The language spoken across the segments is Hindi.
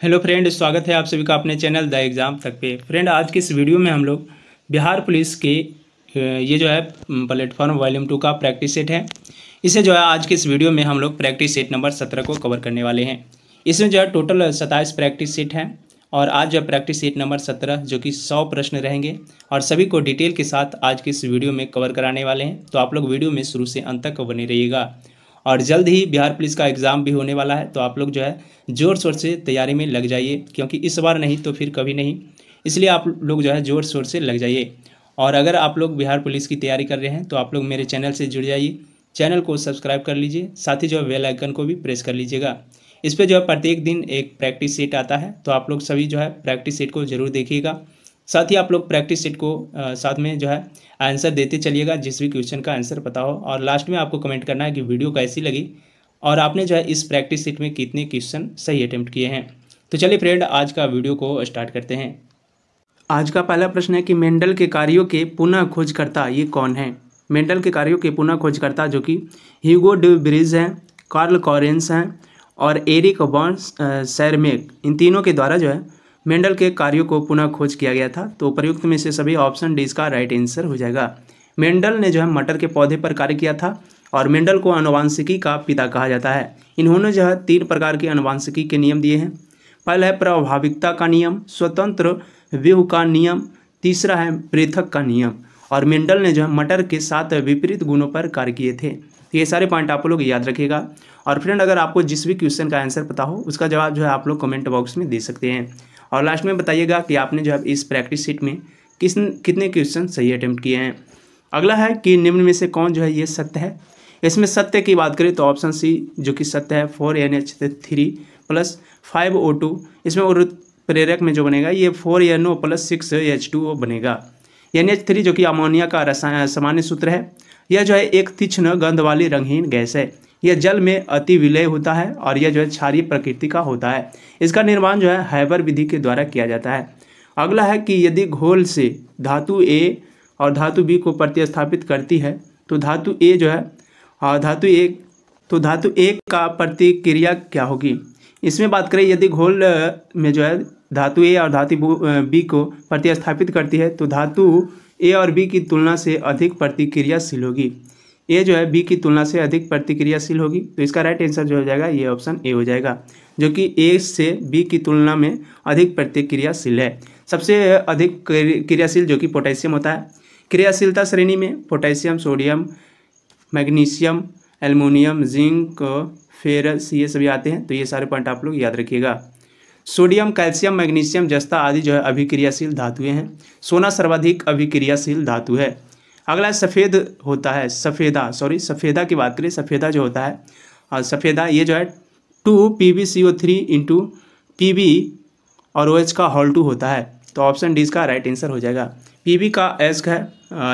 हेलो फ्रेंड, स्वागत है आप सभी का अपने चैनल द एग्ज़ाम तक पे। फ्रेंड, आज के इस वीडियो में हम लोग बिहार पुलिस के ये जो है प्लेटफॉर्म वॉल्यूम 2 का प्रैक्टिस सेट है। इसे जो है आज के इस वीडियो में हम लोग प्रैक्टिस सेट नंबर 17 को कवर करने वाले हैं। इसमें जो है टोटल 27 प्रैक्टिस सेट हैं और आज जो प्रैक्टिस सेट नंबर 17 जो कि 100 प्रश्न रहेंगे और सभी को डिटेल के साथ आज के इस वीडियो में कवर कराने वाले हैं। तो आप लोग वीडियो में शुरू से अंत तक बने रहिएगा और जल्द ही बिहार पुलिस का एग्ज़ाम भी होने वाला है। तो आप लोग जो है ज़ोर शोर से तैयारी में लग जाइए, क्योंकि इस बार नहीं तो फिर कभी नहीं, इसलिए आप लोग जो है ज़ोर शोर से लग जाइए। और अगर आप लोग बिहार पुलिस की तैयारी कर रहे हैं तो आप लोग मेरे चैनल से जुड़ जाइए, चैनल को सब्सक्राइब कर लीजिए, साथ ही जो है बेल आइकन को भी प्रेस कर लीजिएगा। इस पर जो है प्रत्येक दिन एक प्रैक्टिस सेट आता है, तो आप लोग सभी जो है प्रैक्टिस सेट को ज़रूर देखिएगा। साथ ही आप लोग प्रैक्टिस सेट को साथ में जो है आंसर देते चलिएगा, जिस भी क्वेश्चन का आंसर पता हो। और लास्ट में आपको कमेंट करना है कि वीडियो कैसी लगी और आपने जो है इस प्रैक्टिस सेट में कितने क्वेश्चन सही अटेम्प्ट किए हैं। तो चलिए फ्रेंड, आज का वीडियो को स्टार्ट करते हैं। आज का पहला प्रश्न है कि मेंडल के कार्यों के पुनः खोजकर्ता ये कौन है। मेंडल के कार्यों के पुनः खोजकर्ता जो कि ह्यूगो डे ब्रिज हैं, कार्ल कॉरेंस हैं और एरिक वॉन सैरमेक, इन तीनों के द्वारा जो है मेंडल के कार्यों को पुनः खोज किया गया था। तो प्रयुक्त में से सभी ऑप्शन डी इसका राइट आंसर हो जाएगा। मेंडल ने जो है मटर के पौधे पर कार्य किया था और मेंडल को आनुवांशिकी का पिता कहा जाता है। इन्होंने जो है 3 प्रकार के आनुवांशिकी के नियम दिए हैं। पहला है प्रभाविकता का नियम, स्वतंत्र व्यूह का नियम, तीसरा है पृथक का नियम। और मेंडल ने जो है मटर के 7 विपरीत गुणों पर कार्य किए थे। ये सारे पॉइंट आप लोग याद रखिएगा। और फ्रेंड, अगर आपको जिस भी क्वेश्चन का आंसर पता हो उसका जवाब जो है आप लोग कमेंट बॉक्स में दे सकते हैं। और लास्ट में बताइएगा कि आपने जो है इस प्रैक्टिस शीट में कितने क्वेश्चन सही अटेम्प्ट किए हैं। अगला है कि निम्न में से कौन जो है ये सत्य है। इसमें सत्य की बात करें तो ऑप्शन सी जो कि सत्य है 4NH3 + 5O2। इसमें प्रेरक में जो बनेगा ये 4NO + 6H2O बनेगा। NH3 जो कि अमोनिया का सामान्य सूत्र है। यह जो है एक तीक्ष्ण गंध वाली रंगहीन गैस है। यह जल में अति विलय होता है और यह जो है क्षारीय प्रकृति का होता है। इसका निर्माण जो है हैबर विधि के द्वारा किया जाता है। अगला है कि यदि घोल से धातु A और धातु B को प्रतिस्थापित करती है तो धातु A जो है धातु A का प्रतिक्रिया क्या होगी। इसमें बात करें यदि घोल में जो है धातु A और धातु B को प्रतिस्थापित करती है तो धातु A और B की तुलना से अधिक प्रतिक्रियाशील होगी। ए जो है बी की तुलना से अधिक प्रतिक्रियाशील होगी। तो इसका राइट आंसर जो हो जाएगा ये ऑप्शन ए हो जाएगा, जो कि ए से बी की तुलना में अधिक प्रतिक्रियाशील है। सबसे अधिक क्रियाशील जो कि पोटेशियम होता है। क्रियाशीलता श्रेणी में potassium, sodium, magnesium, aluminium, zinc, ferrous ये सभी आते हैं। तो ये सारे पॉइंट आप लोग याद रखिएगा। सोडियम, कैल्शियम, मैग्नीशियम, जस्ता आदि जो है अभिक्रियाशील धातुएं हैं। सोना सर्वाधिक अभिक्रियाशील धातु है। अगला सफ़ेद होता है, सफ़ेदा की बात करें, सफ़ेदा जो होता है और सफ़ेदा ये जो है 2PbCO3 × Pb और OH का होल 2 होता है। तो ऑप्शन डी इसका राइट आंसर हो जाएगा। Pb का एस्क है,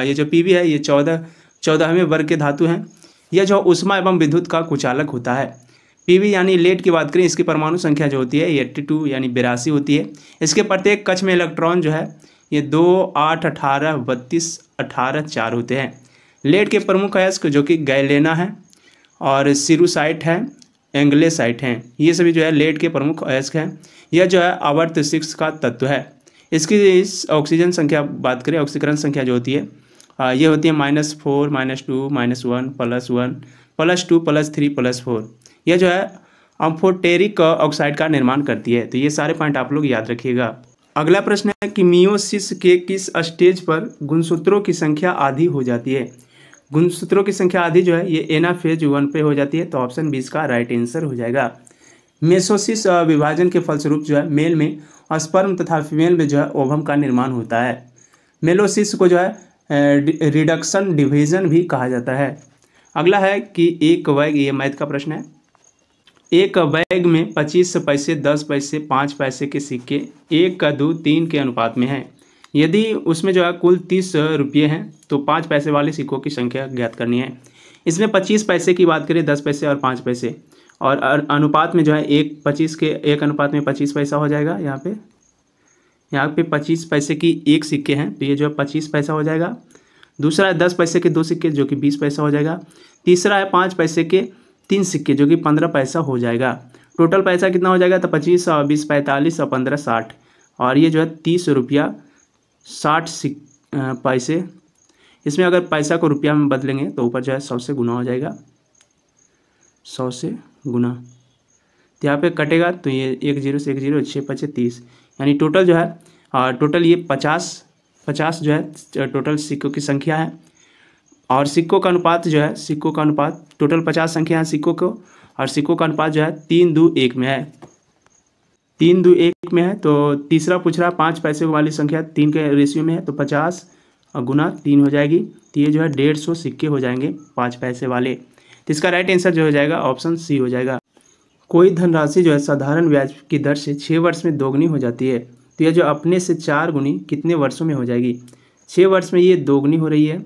ये जो Pb है ये 14वें वर्ग के धातु हैं। यह जो उष्मा एवं विद्युत का कुचालक होता है। Pb यानी लेड की बात करें, इसकी परमाणु संख्या जो होती है 82 यानी 82 होती है। इसके प्रत्येक कक्ष में इलेक्ट्रॉन जो है ये 2, 8, 18, 32, 18, 4 होते हैं। लेड के प्रमुख अयस्क जो कि गैलेना है और सिरुसाइट है, एंग्लेसाइट हैं। ये सभी जो है लेड के प्रमुख अयस्क हैं। यह जो है आवर्त 6 का तत्व है। इसकी इस ऑक्सीजन संख्या बात करें, ऑक्सीकरण संख्या जो होती है ये होती है -4, -2, -1, +1, +2, +3, +4। यह जो है अम्फोटेरिक ऑक्साइड का निर्माण करती है। तो ये सारे पॉइंट आप लोग याद रखिएगा। अगला प्रश्न है कि मियोसिस के किस स्टेज पर गुणसूत्रों की संख्या आधी हो जाती है। गुणसूत्रों की संख्या आधी जो है ये एनाफेज 1 पे हो जाती है। तो ऑप्शन बी इसका राइट आंसर हो जाएगा। मेसोसिस विभाजन के फलस्वरूप जो है मेल में स्पर्म तथा फीमेल में जो है ओवम का निर्माण होता है। मेलोसिस को जो है रिडक्शन डिवीजन भी कहा जाता है। अगला है कि एक वैग, ये मैथ का प्रश्न है, एक बैग में 25 पैसे, 10 पैसे, 5 पैसे के सिक्के 1:3 के अनुपात में हैं। यदि उसमें जो है कुल 30 रुपये हैं तो 5 पैसे वाले सिक्कों की संख्या ज्ञात करनी है। इसमें 25 पैसे की बात करें, 10 पैसे और 5 पैसे, और अनुपात में जो है 1:25 के 1 अनुपात में 25 पैसा हो जाएगा। यहाँ पे 25 पैसे की 1 सिक्के हैं तो ये जो है 25 पैसा हो जाएगा। दूसरा है 10 पैसे के 2 सिक्के जो कि 20 पैसा हो जाएगा। तीसरा है 5 पैसे के 3 सिक्के जो कि 15 पैसा हो जाएगा। टोटल पैसा कितना हो जाएगा, तो 25 और 20 45 और 15 60, और ये जो है 30 रुपया 60 पैसे। इसमें अगर पैसा को रुपया में बदलेंगे तो ऊपर जो है 100 से गुना हो जाएगा, 100 से गुना, तो यहाँ पे कटेगा तो ये 1 0 से 1 0, 6 5 30, यानी टोटल जो है टोटल ये 50 जो है टोटल सिक्कों की संख्या है। और सिक्कों का अनुपात जो है, सिक्कों का अनुपात टोटल 50 संख्या है सिक्कों को, और सिक्कों का अनुपात जो है 3 2 1 में है, 3 2 1 में है। तो तीसरा पूछ रहा 5 पैसे वाली संख्या 3 के रेशियो में है, तो 50 और गुना 3 हो जाएगी, तो ये जो है 150 सिक्के हो जाएंगे 5 पैसे वाले। तो इसका राइट आंसर जो हो जाएगा ऑप्शन सी हो जाएगा। कोई धनराशि जो है साधारण ब्याज की दर से 6 वर्ष में दोगुनी हो जाती है, तो यह जो अपने से 4 गुनी कितने वर्षों में हो जाएगी। 6 वर्ष में ये दोगुनी हो रही है,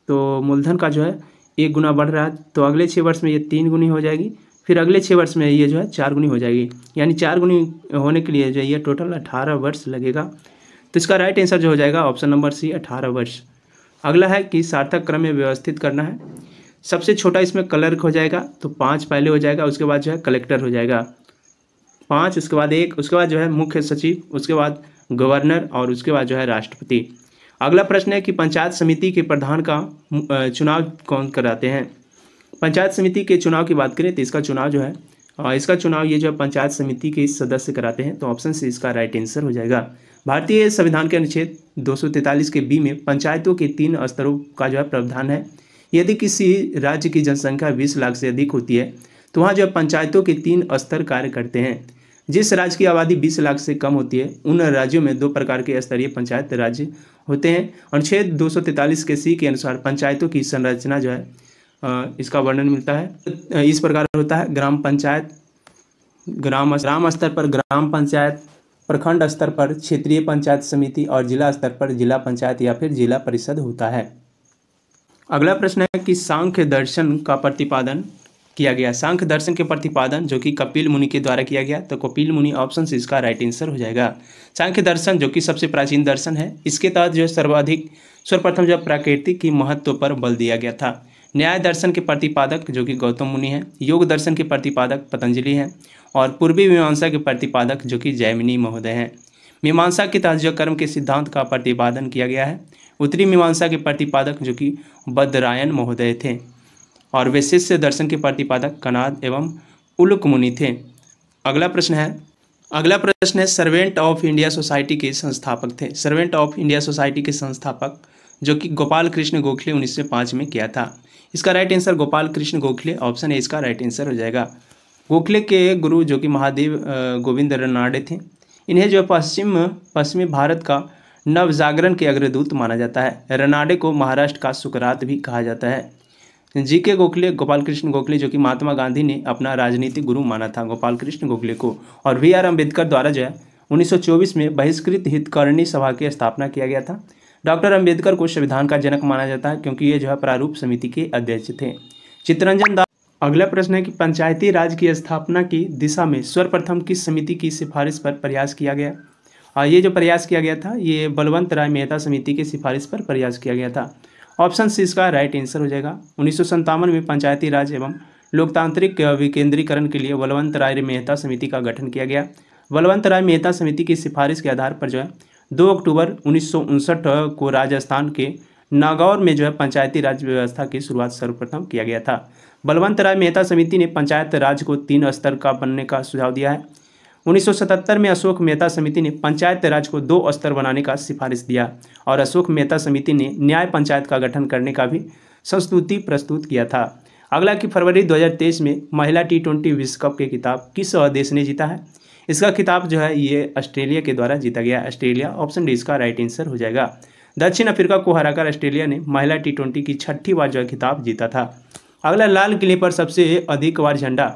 तो मूलधन का जो है 1 गुना बढ़ रहा है, तो अगले 6 वर्ष में ये 3 गुनी हो जाएगी, फिर अगले 6 वर्ष में ये जो है 4 गुनी हो जाएगी, यानी 4 गुनी होने के लिए जो है ये टोटल 18 वर्ष लगेगा। तो इसका राइट आंसर जो हो जाएगा ऑप्शन नंबर सी 18 वर्ष। अगला है कि सार्थक क्रम में व्यवस्थित करना है। सबसे छोटा इसमें क्लर्क हो जाएगा, तो 5 पहले हो जाएगा, उसके बाद जो है कलेक्टर हो जाएगा 5, उसके बाद 1, उसके बाद जो है मुख्य सचिव, उसके बाद गवर्नर, और उसके बाद जो है राष्ट्रपति। अगला प्रश्न है कि पंचायत समिति के प्रधान का चुनाव कौन कराते हैं। पंचायत समिति के चुनाव की बात करें तो इसका चुनाव जो है इसका चुनाव ये जो पंचायत समिति के सदस्य कराते हैं, तो ऑप्शन सी इसका राइट आंसर हो जाएगा। भारतीय संविधान के अनुच्छेद 243 के बी में पंचायतों के 3 स्तरों का जो है प्रावधान है। यदि किसी राज्य की जनसंख्या 20 लाख से अधिक होती है तो वहाँ जो है पंचायतों के 3 स्तर कार्य करते हैं। जिस राज्य की आबादी 20 लाख से कम होती है उन राज्यों में 2 प्रकार के स्तरीय पंचायत राज्य होते हैं। अनुच्छेद 243 के सी के अनुसार पंचायतों की संरचना जो है इसका वर्णन मिलता है, इस प्रकार होता है। ग्राम पंचायत, ग्राम स्तर पर ग्राम पंचायत, प्रखंड स्तर पर क्षेत्रीय पंचायत समिति, और जिला स्तर पर जिला पंचायत या फिर जिला परिषद होता है। अगला प्रश्न है कि सांख्य दर्शन का प्रतिपादन किया गया। सांख्य दर्शन के प्रतिपादन जो कि कपिल मुनि के द्वारा किया गया, तो कपिल मुनि ऑप्शन से इसका राइट आंसर हो जाएगा। सांख्य दर्शन जो कि सबसे प्राचीन दर्शन है, इसके तहत जो सर्वप्रथम जो प्रकृति की महत्व पर बल दिया गया था। न्याय दर्शन के प्रतिपादक जो कि गौतम मुनि हैं, योग दर्शन के प्रतिपादक पतंजलि हैं, और पूर्वी मीमांसा के प्रतिपादक जो कि जैमिनी महोदय हैं। मीमांसा के तहत जो कर्म के सिद्धांत का प्रतिपादन किया गया है। उत्तरी मीमांसा के प्रतिपादक जो कि बद्रायन महोदय थे, और वैशेष्य दर्शन के प्रतिपादक कनाद एवं उलुक मुनि थे। अगला प्रश्न है सर्वेंट ऑफ इंडिया सोसाइटी के संस्थापक थे। सर्वेंट ऑफ इंडिया सोसाइटी के संस्थापक जो कि गोपाल कृष्ण गोखले 1905 में किया था। इसका right answer Gopal Krishna Gokhale, option A इसका राइट आंसर हो जाएगा। गोखले के गुरु जो कि महादेव गोविंद रनाडे थे। इन्हें जो पश्चिमी भारत का नवजागरण के अग्रदूत माना जाता है। रनाडे को महाराष्ट्र का सुकरात भी कहा जाता है। जीके गोखले, गोपाल कृष्ण गोखले जो कि महात्मा गांधी ने अपना राजनीतिक गुरु माना था गोपाल कृष्ण गोखले को, और VR अम्बेडकर द्वारा जो है 1924 में बहिष्कृत हितकर्णी सभा की स्थापना किया गया था। डॉक्टर अम्बेडकर को संविधान का जनक माना जाता है क्योंकि ये जो है प्रारूप समिति के अध्यक्ष थे। चित्तरंजन दास। अगला प्रश्न है कि पंचायती राज की स्थापना की दिशा में सर्वप्रथम किस समिति की सिफारिश पर प्रयास किया गया। ये जो प्रयास किया गया था ये बलवंत राय मेहता समिति की सिफारिश पर प्रयास किया गया था। ऑप्शन सी इसका राइट आंसर हो जाएगा। 1957 में पंचायती राज एवं लोकतांत्रिक विकेंद्रीकरण के लिए बलवंत राय मेहता समिति का गठन किया गया। बलवंत राय मेहता समिति की सिफारिश के आधार पर जो है 2 अक्टूबर 1959 को राजस्थान के नागौर में जो है पंचायती राज व्यवस्था की शुरुआत सर्वप्रथम किया गया था। बलवंत राय मेहता समिति ने पंचायत राज को 3 स्तर का बनने का सुझाव दिया है। 1977 में अशोक मेहता समिति ने पंचायत राज को 2 स्तर बनाने का सिफारिश दिया, और अशोक मेहता समिति ने न्याय पंचायत का गठन करने का भी संस्तुति प्रस्तुत किया था। अगला कि फरवरी 2023 में महिला T20 विश्व कप के खिताब किस देश ने जीता है। इसका खिताब जो है ये ऑस्ट्रेलिया के द्वारा जीता गया। ऑस्ट्रेलिया, ऑप्शन डी इसका राइट आंसर हो जाएगा। दक्षिण अफ्रीका को हराकर ऑस्ट्रेलिया ने महिला T20 की 6ठी बार जो है खिताब जीता था। अगला, लाल किले पर सबसे अधिक बार झंडा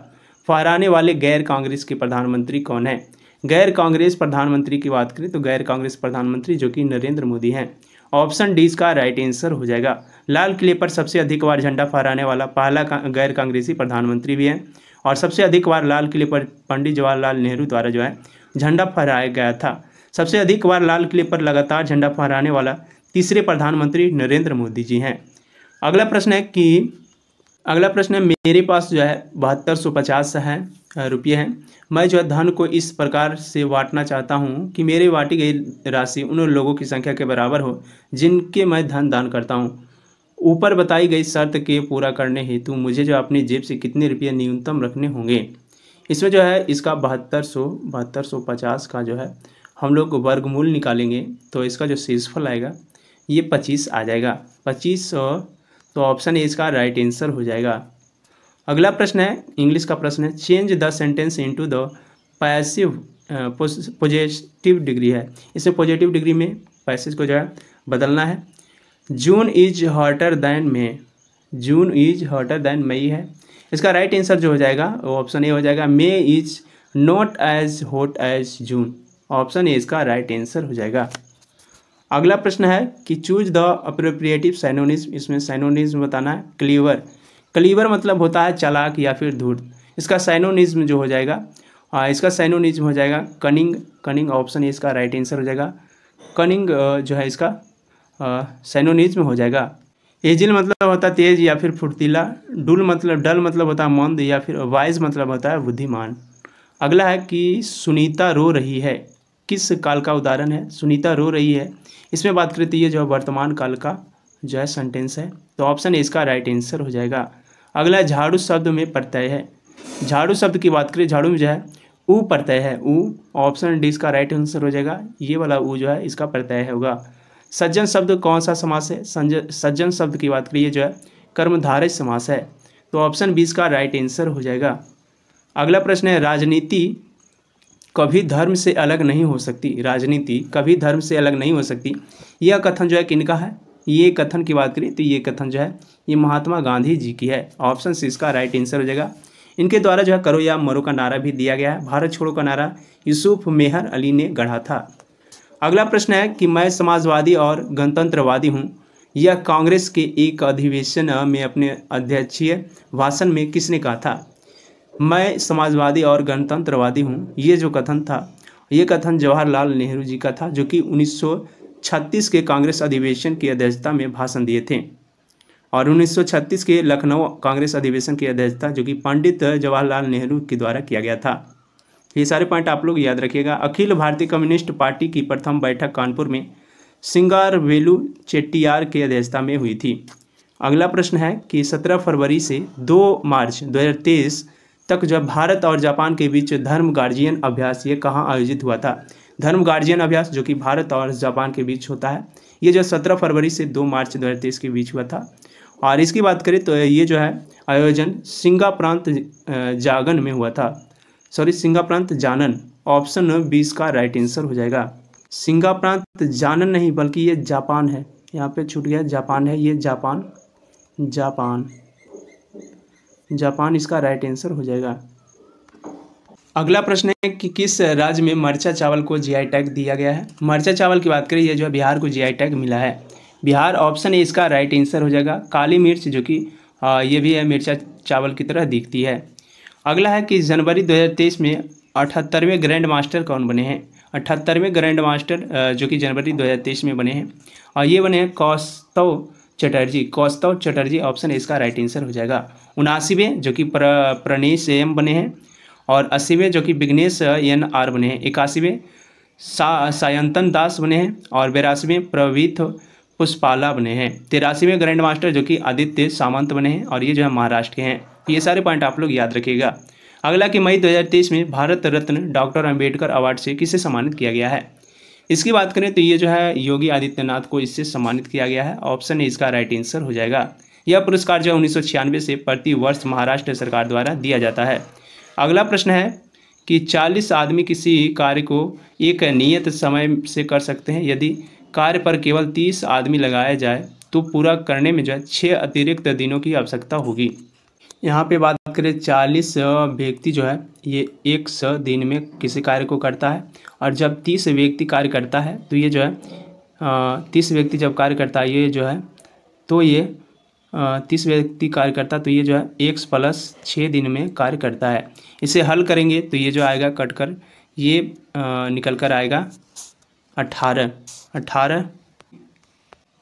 फहराने वाले गैर कांग्रेस के प्रधानमंत्री कौन है। गैर कांग्रेस प्रधानमंत्री की बात करें तो गैर कांग्रेस प्रधानमंत्री जो कि नरेंद्र मोदी हैं। ऑप्शन डी इसका राइट आंसर हो जाएगा। लाल किले पर सबसे अधिक बार झंडा फहराने वाला पहला गैर कांग्रेसी प्रधानमंत्री भी है, और सबसे अधिक बार लाल किले पर पंडित जवाहरलाल नेहरू द्वारा जो है झंडा फहराया गया था। सबसे अधिक बार लाल किले पर लगातार झंडा फहराने वाला तीसरे प्रधानमंत्री नरेंद्र मोदी जी हैं। अगला प्रश्न है मेरे पास जो है 7250 है, रुपये हैं। मैं जो है धन को इस प्रकार से बांटना चाहता हूँ कि मेरी बांटी गई राशि उन लोगों की संख्या के बराबर हो जिनके मैं धन दान करता हूँ। ऊपर बताई गई शर्त के पूरा करने हेतु मुझे जो अपनी जेब से कितने रुपये न्यूनतम रखने होंगे। इसमें जो है इसका 7250 का जो है हम लोग वर्गमूल निकालेंगे तो इसका जो शेषफल आएगा ये 25 आ जाएगा। 2500, तो ऑप्शन ए इसका राइट आंसर हो जाएगा। अगला प्रश्न है, इंग्लिश का प्रश्न है, change the sentence into the passive positive degree है। इसमें पॉजिटिव डिग्री में पैसेज को जो है बदलना है। June is hotter than May, June is hotter than May है। इसका राइट आंसर जो हो जाएगा वो ऑप्शन ए हो जाएगा, May is not as hot as June. Option A इसका राइट आंसर हो जाएगा। अगला प्रश्न है कि चूज द अप्रोप्रिएटिव साइनोनिज्म। इसमें साइनोनिज्म बताना है। क्लीवर, क्लीवर मतलब होता है चालाक या फिर धूर्त। इसका साइनोनिज्म जो हो जाएगा इसका साइनोनिज्म हो जाएगा कनिंग। कनिंग ऑप्शन ए इसका राइट आंसर हो जाएगा। कनिंग जो है इसका साइनोनिज्म हो जाएगा। एजिल मतलब होता है तेज या फिर फुर्तीला। डल मतलब होता है मंद या फिर वाइज मतलब होता है बुद्धिमान। अगला है कि सुनीता रो रही है, किस काल का उदाहरण है। सुनीता रो रही है, इसमें बात करते ये जो वर्तमान काल का जो है सेंटेंस है, तो ऑप्शन ए इसका राइट आंसर हो जाएगा। अगला झाड़ू शब्द में प्रत्यय है। झाड़ू शब्द की बात करें, झाड़ू में जो है ऊ प्रत्यय है, ऊ। ऑप्शन डी इसका राइट आंसर हो जाएगा। ये वाला ऊ जो है इसका प्रत्यय होगा। सज्जन शब्द कौन सा समास है। सज्जन शब्द की बात करिए जो है कर्मधारय समास है, तो ऑप्शन बी इसका राइट आंसर हो जाएगा। अगला प्रश्न है, राजनीति कभी धर्म से अलग नहीं हो सकती। राजनीति कभी धर्म से अलग नहीं हो सकती, यह कथन जो है किनका है। ये कथन की बात करें तो ये कथन जो है ये महात्मा गांधी जी की है। ऑप्शन सी इसका राइट आंसर हो जाएगा। इनके द्वारा जो है करो या मरो का नारा भी दिया गया है। भारत छोड़ो का नारा यूसुफ मेहर अली ने गढ़ा था। अगला प्रश्न है कि मैं समाजवादी और गणतंत्रवादी हूँ, यह कांग्रेस के एक अधिवेशन में अपने अध्यक्षीय भाषण में किसने कहा था। मैं समाजवादी और गणतंत्रवादी हूँ, ये जो कथन था ये कथन जवाहरलाल नेहरू जी का था, जो कि 1936 के कांग्रेस अधिवेशन की अध्यक्षता में भाषण दिए थे। और 1936 के लखनऊ कांग्रेस अधिवेशन की अध्यक्षता जो कि पंडित जवाहरलाल नेहरू के द्वारा किया गया था। ये सारे पॉइंट आप लोग याद रखिएगा। अखिल भारतीय कम्युनिस्ट पार्टी की प्रथम बैठक कानपुर में सिंगारवेलु चेट्टियार की अध्यक्षता में हुई थी। अगला प्रश्न है कि 17 फरवरी से 2 मार्च 2023 तक जब भारत और जापान के बीच धर्म गार्जियन अभ्यास ये कहाँ आयोजित हुआ था। धर्म गार्जियन अभ्यास जो कि भारत और जापान के बीच होता है, ये जो 17 फरवरी से 2 मार्च 2023 के बीच हुआ था। और इसकी बात करें तो ये जो है आयोजन सिंगा प्रांत जागन में हुआ था, सिंगा प्रांत जानन। ऑप्शन बी इसका राइट आंसर हो जाएगा। सिंगा प्रांत जानन नहीं बल्कि ये जापान है, यहाँ पे छूट गया, जापान है ये, जापान इसका राइट आंसर हो जाएगा। अगला प्रश्न है कि किस राज्य में मरचा चावल को जीआई टैग दिया गया है। मरचा चावल की बात करें, ये जो है बिहार को जीआई टैग मिला है, बिहार। ऑप्शन ए इसका राइट आंसर हो जाएगा। काली मिर्च जो कि ये भी है मिर्चा चावल की तरह दिखती है। अगला है कि जनवरी 2023 में 78वें ग्रैंड मास्टर कौन बने हैं। 78वें ग्रैंड मास्टर जो कि जनवरी 2023 में बने हैं, और ये बने हैं कौस्तव चटर्जी। ऑप्शन ए इसका राइट आंसर हो जाएगा। 79वें जो कि प्रणेश एम बने हैं, और 80वें जो कि विघ्नेश NR बने हैं। 81वें सायंतन दास बने हैं, और 82वें प्रवीत पुष्पाला बने हैं। 83वें ग्रैंड मास्टर जो कि आदित्य सामंत बने हैं, और ये जो है महाराष्ट्र के हैं। ये सारे पॉइंट आप लोग याद रखिएगा। अगला कि मई 2023 में भारत रत्न डॉक्टर अंबेडकर अवार्ड से किसे सम्मानित किया गया है। इसकी बात करें तो ये जो है योगी आदित्यनाथ को इससे सम्मानित किया गया है। ऑप्शन ए इसका राइट आंसर हो जाएगा। यह पुरस्कार जो 1996 से प्रति वर्ष महाराष्ट्र सरकार द्वारा दिया जाता है। अगला प्रश्न है कि 40 आदमी किसी कार्य को एक नियत समय से कर सकते हैं। यदि कार्य पर केवल 30 आदमी लगाया जाए तो पूरा करने में जो है 6 अतिरिक्त दिनों की आवश्यकता होगी। यहाँ पे बात करें 40 व्यक्ति जो है ये 100 दिन में किसी कार्य को करता है, और जब 30 व्यक्ति कार्य करता है तो ये जो है 30 व्यक्ति जब कार्य करता है ये जो है तो ये 30 व्यक्ति कार्य करता है तो ये जो है 1 + 6 दिन में कार्य करता है। इसे हल करेंगे तो ये जो आएगा कट कर ये निकल कर आएगा 18।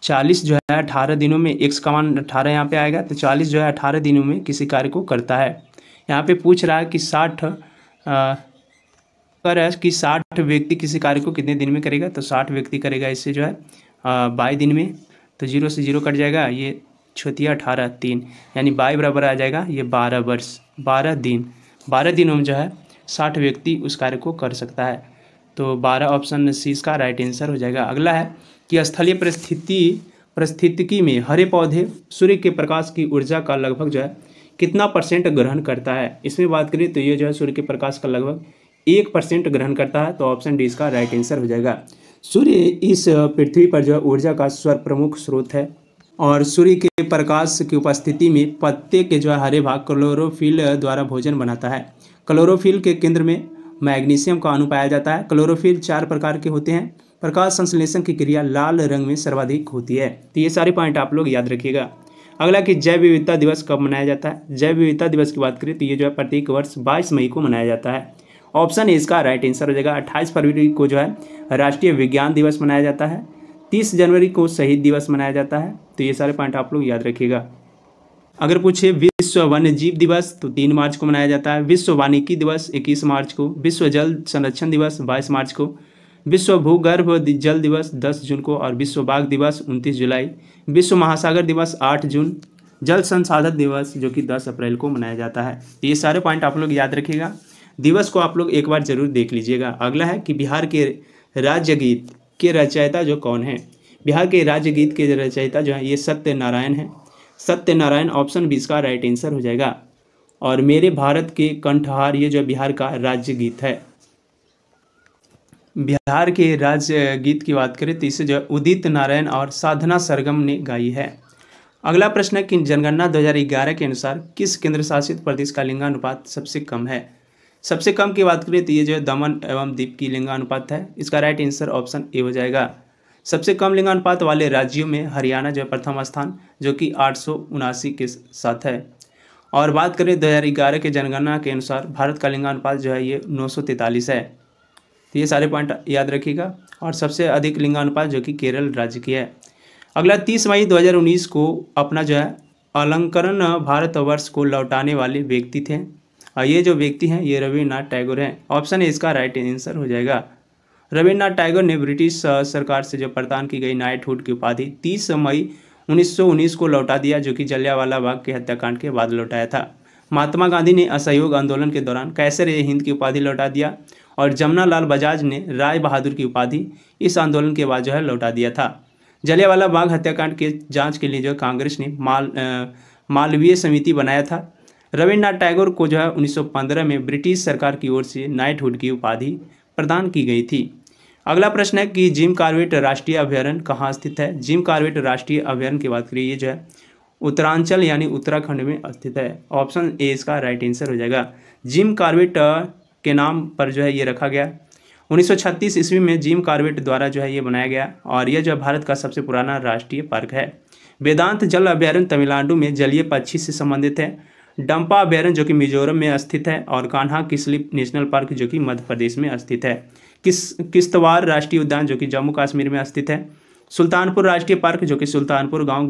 40 जो है 18 दिनों में, 1 का मान 18 यहाँ पे आएगा, तो 40 जो है 18 दिनों में किसी कार्य को करता है। यहाँ पे पूछ रहा है कि 60 व्यक्ति किसी कार्य को कितने दिन में करेगा, तो 60 व्यक्ति करेगा इससे जो है 22 दिन में, तो 0 से 0 कट जाएगा, ये 18 3, यानी 22 बराबर आ जाएगा ये 12 वर्ष 12 दिन, 12 दिनों में जो है 60 व्यक्ति उस कार्य को कर सकता है। तो 12 ऑप्शन सी इसका राइट आंसर हो जाएगा। अगला है कि स्थलीय परिस्थितिकी में हरे पौधे सूर्य के प्रकाश की ऊर्जा का लगभग जो है कितना % ग्रहण करता है। इसमें बात करें तो ये जो है सूर्य के प्रकाश का लगभग 1% ग्रहण करता है, तो ऑप्शन डी इसका राइट आंसर हो जाएगा। सूर्य इस पृथ्वी पर जो है ऊर्जा का सर्वप्रमुख स्रोत है और सूर्य के प्रकाश की उपस्थिति में पत्ते के जो है हरे भाग क्लोरोफिल द्वारा भोजन बनाता है। क्लोरोफिल के केंद्र में मैग्नीशियम का अणु पाया जाता है। क्लोरोफिल 4 प्रकार के होते हैं। प्रकाश संश्लेषण की क्रिया लाल रंग में सर्वाधिक होती है। तो ये सारे पॉइंट आप लोग याद रखिएगा। अगला कि जैव विविधता दिवस कब मनाया जाता है। जैव विविधता दिवस की बात करें तो ये जो है प्रत्येक वर्ष 22 मई को मनाया जाता है। ऑप्शन ए इसका राइट आंसर हो जाएगा। 28 फरवरी को जो है राष्ट्रीय विज्ञान दिवस मनाया जाता है। 30 जनवरी को शहीद दिवस मनाया जाता है। तो ये सारे पॉइंट आप लोग याद रखिएगा। अगर पूछे विश्व वन्य जीव दिवस तो 3 मार्च को मनाया जाता है। विश्व वानिकी दिवस 21 मार्च को। विश्व जल संरक्षण दिवस 22 मार्च को। विश्व भूगर्भ जल दिवस 10 जून को और विश्व बाघ दिवस 29 जुलाई। विश्व महासागर दिवस 8 जून। जल संसाधन दिवस जो कि 10 अप्रैल को मनाया जाता है। तो ये सारे पॉइंट आप लोग याद रखिएगा। दिवस को आप लोग एक बार जरूर देख लीजिएगा। अगला है कि बिहार के राज्य गीत के रचयिता जो कौन है। बिहार के राज्य गीत के रचयिता जो है ये सत्यनारायण है। सत्यनारायण ऑप्शन बी इसका राइट आंसर हो जाएगा। और मेरे भारत के कंठहार ये जो बिहार का राज्य गीत है। बिहार के राज्य गीत की बात करें तो इसे जो उदित नारायण और साधना सरगम ने गाई है। अगला प्रश्न है कि जनगणना 2011 के अनुसार किस केंद्र शासित प्रदेश का लिंगानुपात सबसे कम है। सबसे कम की बात करें तो ये जो है दमन एवं दीव की लिंगानुपात है। इसका राइट आंसर ऑप्शन ए हो जाएगा। सबसे कम लिंगानुपात वाले राज्यों में हरियाणा जो है प्रथम स्थान जो कि 879 के साथ है। और बात करें 2011 के जनगणना के अनुसार भारत का लिंगानुपात जो है ये 943 है। तो ये सारे पॉइंट याद रखिएगा। और सबसे अधिक लिंगानुपात जो कि केरल राज्य की है। अगला 30 मई 2019 को अपना जो है अलंकरण भारतवर्ष को लौटाने वाले व्यक्ति थे। और ये जो व्यक्ति हैं ये रविन्द्रनाथ टैगोर हैं। ऑप्शन है इसका राइट आंसर हो जाएगा। रविन्द्रनाथ टैगोर ने ब्रिटिश सरकार से जो प्रदान की गई नाइटहुड की उपाधि 30 मई 1919 को लौटा दिया, जो कि जलियांवाला बाग के हत्याकांड के बाद लौटाया था। महात्मा गांधी ने असहयोग आंदोलन के दौरान कैसर-ए-हिंद की उपाधि लौटा दिया और जमुना लाल बजाज ने राय बहादुर की उपाधि इस आंदोलन के बाद जो है लौटा दिया था। जलियांवाला बाग हत्याकांड के जांच के लिए जो कांग्रेस ने मालवीय समिति बनाया था। रविन्द्रनाथ टैगोर को जो है 1915 में ब्रिटिश सरकार की ओर से नाइटहुड की उपाधि प्रदान की गई थी। अगला प्रश्न है कि जिम कॉर्बेट राष्ट्रीय अभयारण्य कहाँ स्थित है। जिम कॉर्बेट राष्ट्रीय अभयारण्य की बात करिए ये जो है उत्तरांचल यानी उत्तराखंड में स्थित है। ऑप्शन ए इसका राइट आंसर हो जाएगा। जिम कॉर्बेट के नाम पर जो है ये रखा गया। 1936 ईस्वी में जिम कॉर्बेट द्वारा जो है ये बनाया गया और यह जो है भारत का सबसे पुराना राष्ट्रीय पार्क है। वेदांत जल अभयारण्य तमिलनाडु में जलीय पक्षी से संबंधित है। डंपा अभयारण्य जो कि मिजोरम में स्थित है और कान्हा किसली नेशनल पार्क जो कि मध्य प्रदेश में स्थित है। किश्तवाड़ राष्ट्रीय उद्यान जो कि जम्मू कश्मीर में स्थित है। सुल्तानपुर राष्ट्रीय पार्क जो कि सुल्तानपुर गांव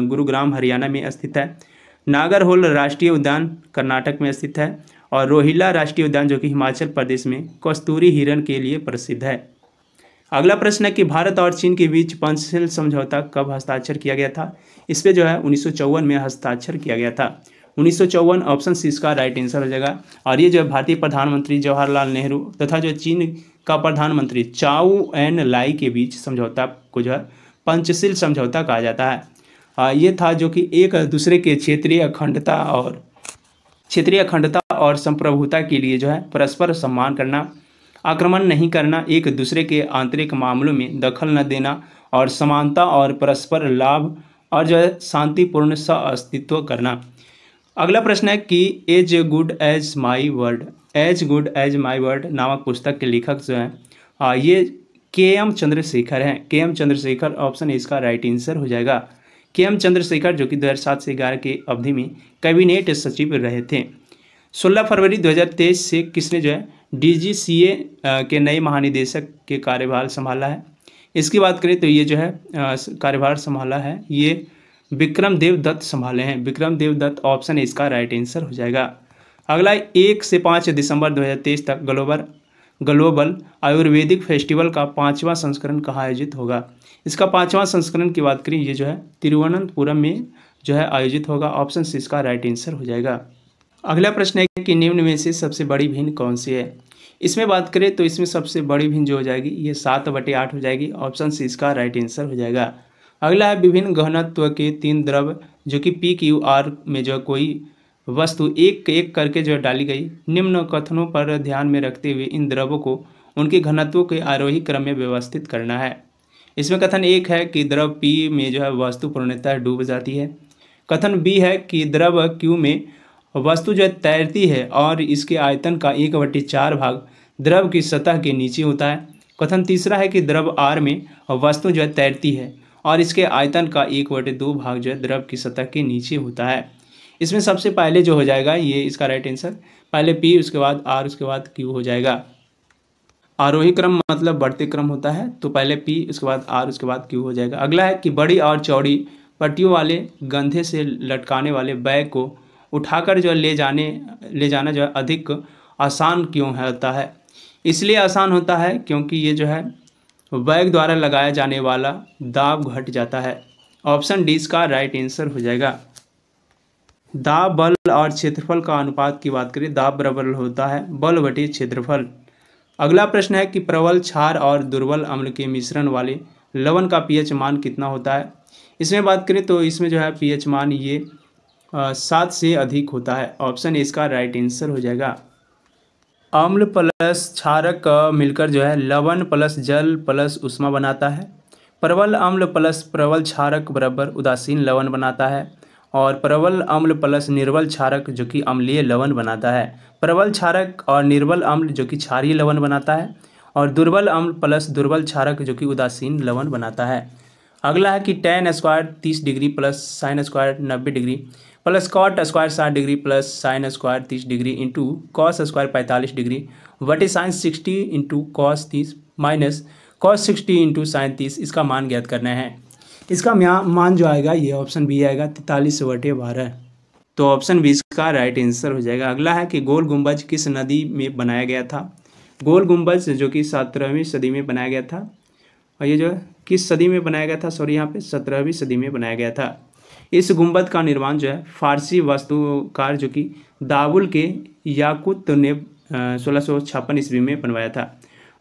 गुरुग्राम हरियाणा में स्थित है। नागरहोल राष्ट्रीय उद्यान कर्नाटक में स्थित है और रोहिल्ला राष्ट्रीय उद्यान जो कि हिमाचल प्रदेश में कस्तूरी हिरण के लिए प्रसिद्ध है। अगला प्रश्न है कि भारत और चीन के बीच पंचशील समझौता कब हस्ताक्षर किया गया था। इस पर जो है 1954 में हस्ताक्षर किया गया था। 1954 ऑप्शन सी इसका राइट आंसर हो जाएगा। और ये जो है भारतीय प्रधानमंत्री जवाहरलाल नेहरू तथा जो चीन का प्रधानमंत्री चाउ एन लाई के बीच समझौता को जो है पंचशील समझौता कहा जाता है। ये था जो कि एक दूसरे के क्षेत्रीय अखंडता और संप्रभुता के लिए जो है परस्पर सम्मान करना, आक्रमण नहीं करना, एक दूसरे के आंतरिक मामलों में दखल न देना और समानता और परस्पर लाभ और जो है शांतिपूर्ण सह-अस्तित्व करना। अगला प्रश्न है कि as good as my word नामक पुस्तक के लेखक जो हैं ये के.एम. चंद्रशेखर हैं। के.एम. चंद्रशेखर ऑप्शन इसका राइट आंसर हो जाएगा। के.एम. चंद्रशेखर जो कि 2007 से 2011 के अवधि में कैबिनेट सचिव रहे थे। 16 फरवरी 2023 से किसने जो है DGCA के नए महानिदेशक के कार्यभार संभाला है। इसकी बात करें तो ये जो है कार्यभार संभाला है ये विक्रम देव दत्त संभाले हैं। विक्रम देव दत्त ऑप्शन इसका राइट आंसर हो जाएगा। अगला 1 से 5 दिसंबर 2023 तक ग्लोबल आयुर्वेदिक फेस्टिवल का 5वां संस्करण कहाँ आयोजित होगा। इसका 5वां संस्करण की बात करें, ये जो है तिरुवनंतपुरम में जो है आयोजित होगा। ऑप्शन सी इसका राइट आंसर हो जाएगा। अगला प्रश्न है कि निम्न में से सबसे बड़ी भिन्न कौन सी है। इसमें बात करें तो इसमें सबसे बड़ी भिन्न जो हो जाएगी ये 7/8 हो जाएगी। ऑप्शन सी इसका राइट आंसर हो जाएगा। अगला है विभिन्न घनत्व के 3 द्रव जो कि PQR में जो कोई वस्तु एक एक करके जो डाली गई। निम्न कथनों पर ध्यान में रखते हुए इन द्रवों को उनके घनत्वों के आरोही क्रम में व्यवस्थित करना है। इसमें कथन 1 है कि द्रव P में जो है वस्तु पूर्णतः डूब जाती है। कथन B है कि द्रव Q में वस्तु जो है तैरती है और इसके आयतन का 1/4 भाग द्रव की सतह के नीचे होता है। कथन तीसरा है कि द्रव R में वस्तु जो है तैरती है और इसके आयतन का 1/2 भाग जो है द्रव की सतह के नीचे होता है। इसमें सबसे पहले जो हो जाएगा ये इसका राइट आंसर, पहले P उसके बाद R उसके बाद Q हो जाएगा। आरोही क्रम मतलब बढ़ते क्रम होता है, तो पहले P उसके बाद R उसके बाद Q हो जाएगा। अगला है कि बड़ी और चौड़ी पट्टियों वाले गंधे से लटकाने वाले बैग को उठाकर जो ले जाना जो है अधिक आसान क्यों होता है। इसलिए आसान होता है क्योंकि ये जो है बैग द्वारा लगाया जाने वाला दाब घट जाता है। ऑप्शन डी इसका राइट आंसर हो जाएगा। दाब बल और क्षेत्रफल का अनुपात की बात करें, दाब बराबर होता है बल बटे क्षेत्रफल। अगला प्रश्न है कि प्रबल क्षार और दुर्बल अम्ल के मिश्रण वाले लवण का pH मान कितना होता है। इसमें बात करें तो इसमें जो है pH मान ये 7 से अधिक होता है। ऑप्शन ए इसका राइट आंसर हो जाएगा। अम्ल प्लस क्षारक मिलकर जो है लवण प्लस जल प्लस ऊष्मा बनाता है। प्रबल अम्ल प्लस प्रबल क्षारक बराबर उदासीन लवण बनाता है और प्रबल अम्ल प्लस निर्बल क्षारक जो कि अम्लीय लवण बनाता है। प्रबल क्षारक और निर्बल अम्ल जो कि क्षारीय लवण बनाता है और दुर्बल अम्ल प्लस दुर्बल क्षारक जो कि उदासीन लवण बनाता है। अगला है कि tan square 30 degree plus sin square 90 degree plus cot square 60 degree plus sin square 30 degree into cos square 45 degree बटे sin 60 into cos 30 minus cos 60 into sin 30 इसका मान ज्ञात करना है। इसका मान जो आएगा ये ऑप्शन बी आएगा 43/12। तो ऑप्शन बी इसका राइट आंसर हो जाएगा। अगला है कि गोल गुंबज किस नदी में बनाया गया था। गोल गुंबज जो कि 17वीं सदी में बनाया गया था और ये जो है किस सदी में बनाया गया था, सॉरी यहाँ पे 17वीं सदी में बनाया गया था। इस गुंबद का निर्माण जो है फारसी वास्तुकार जो कि दाबुल के याकुत ने 1656 ईस्वी में बनवाया था।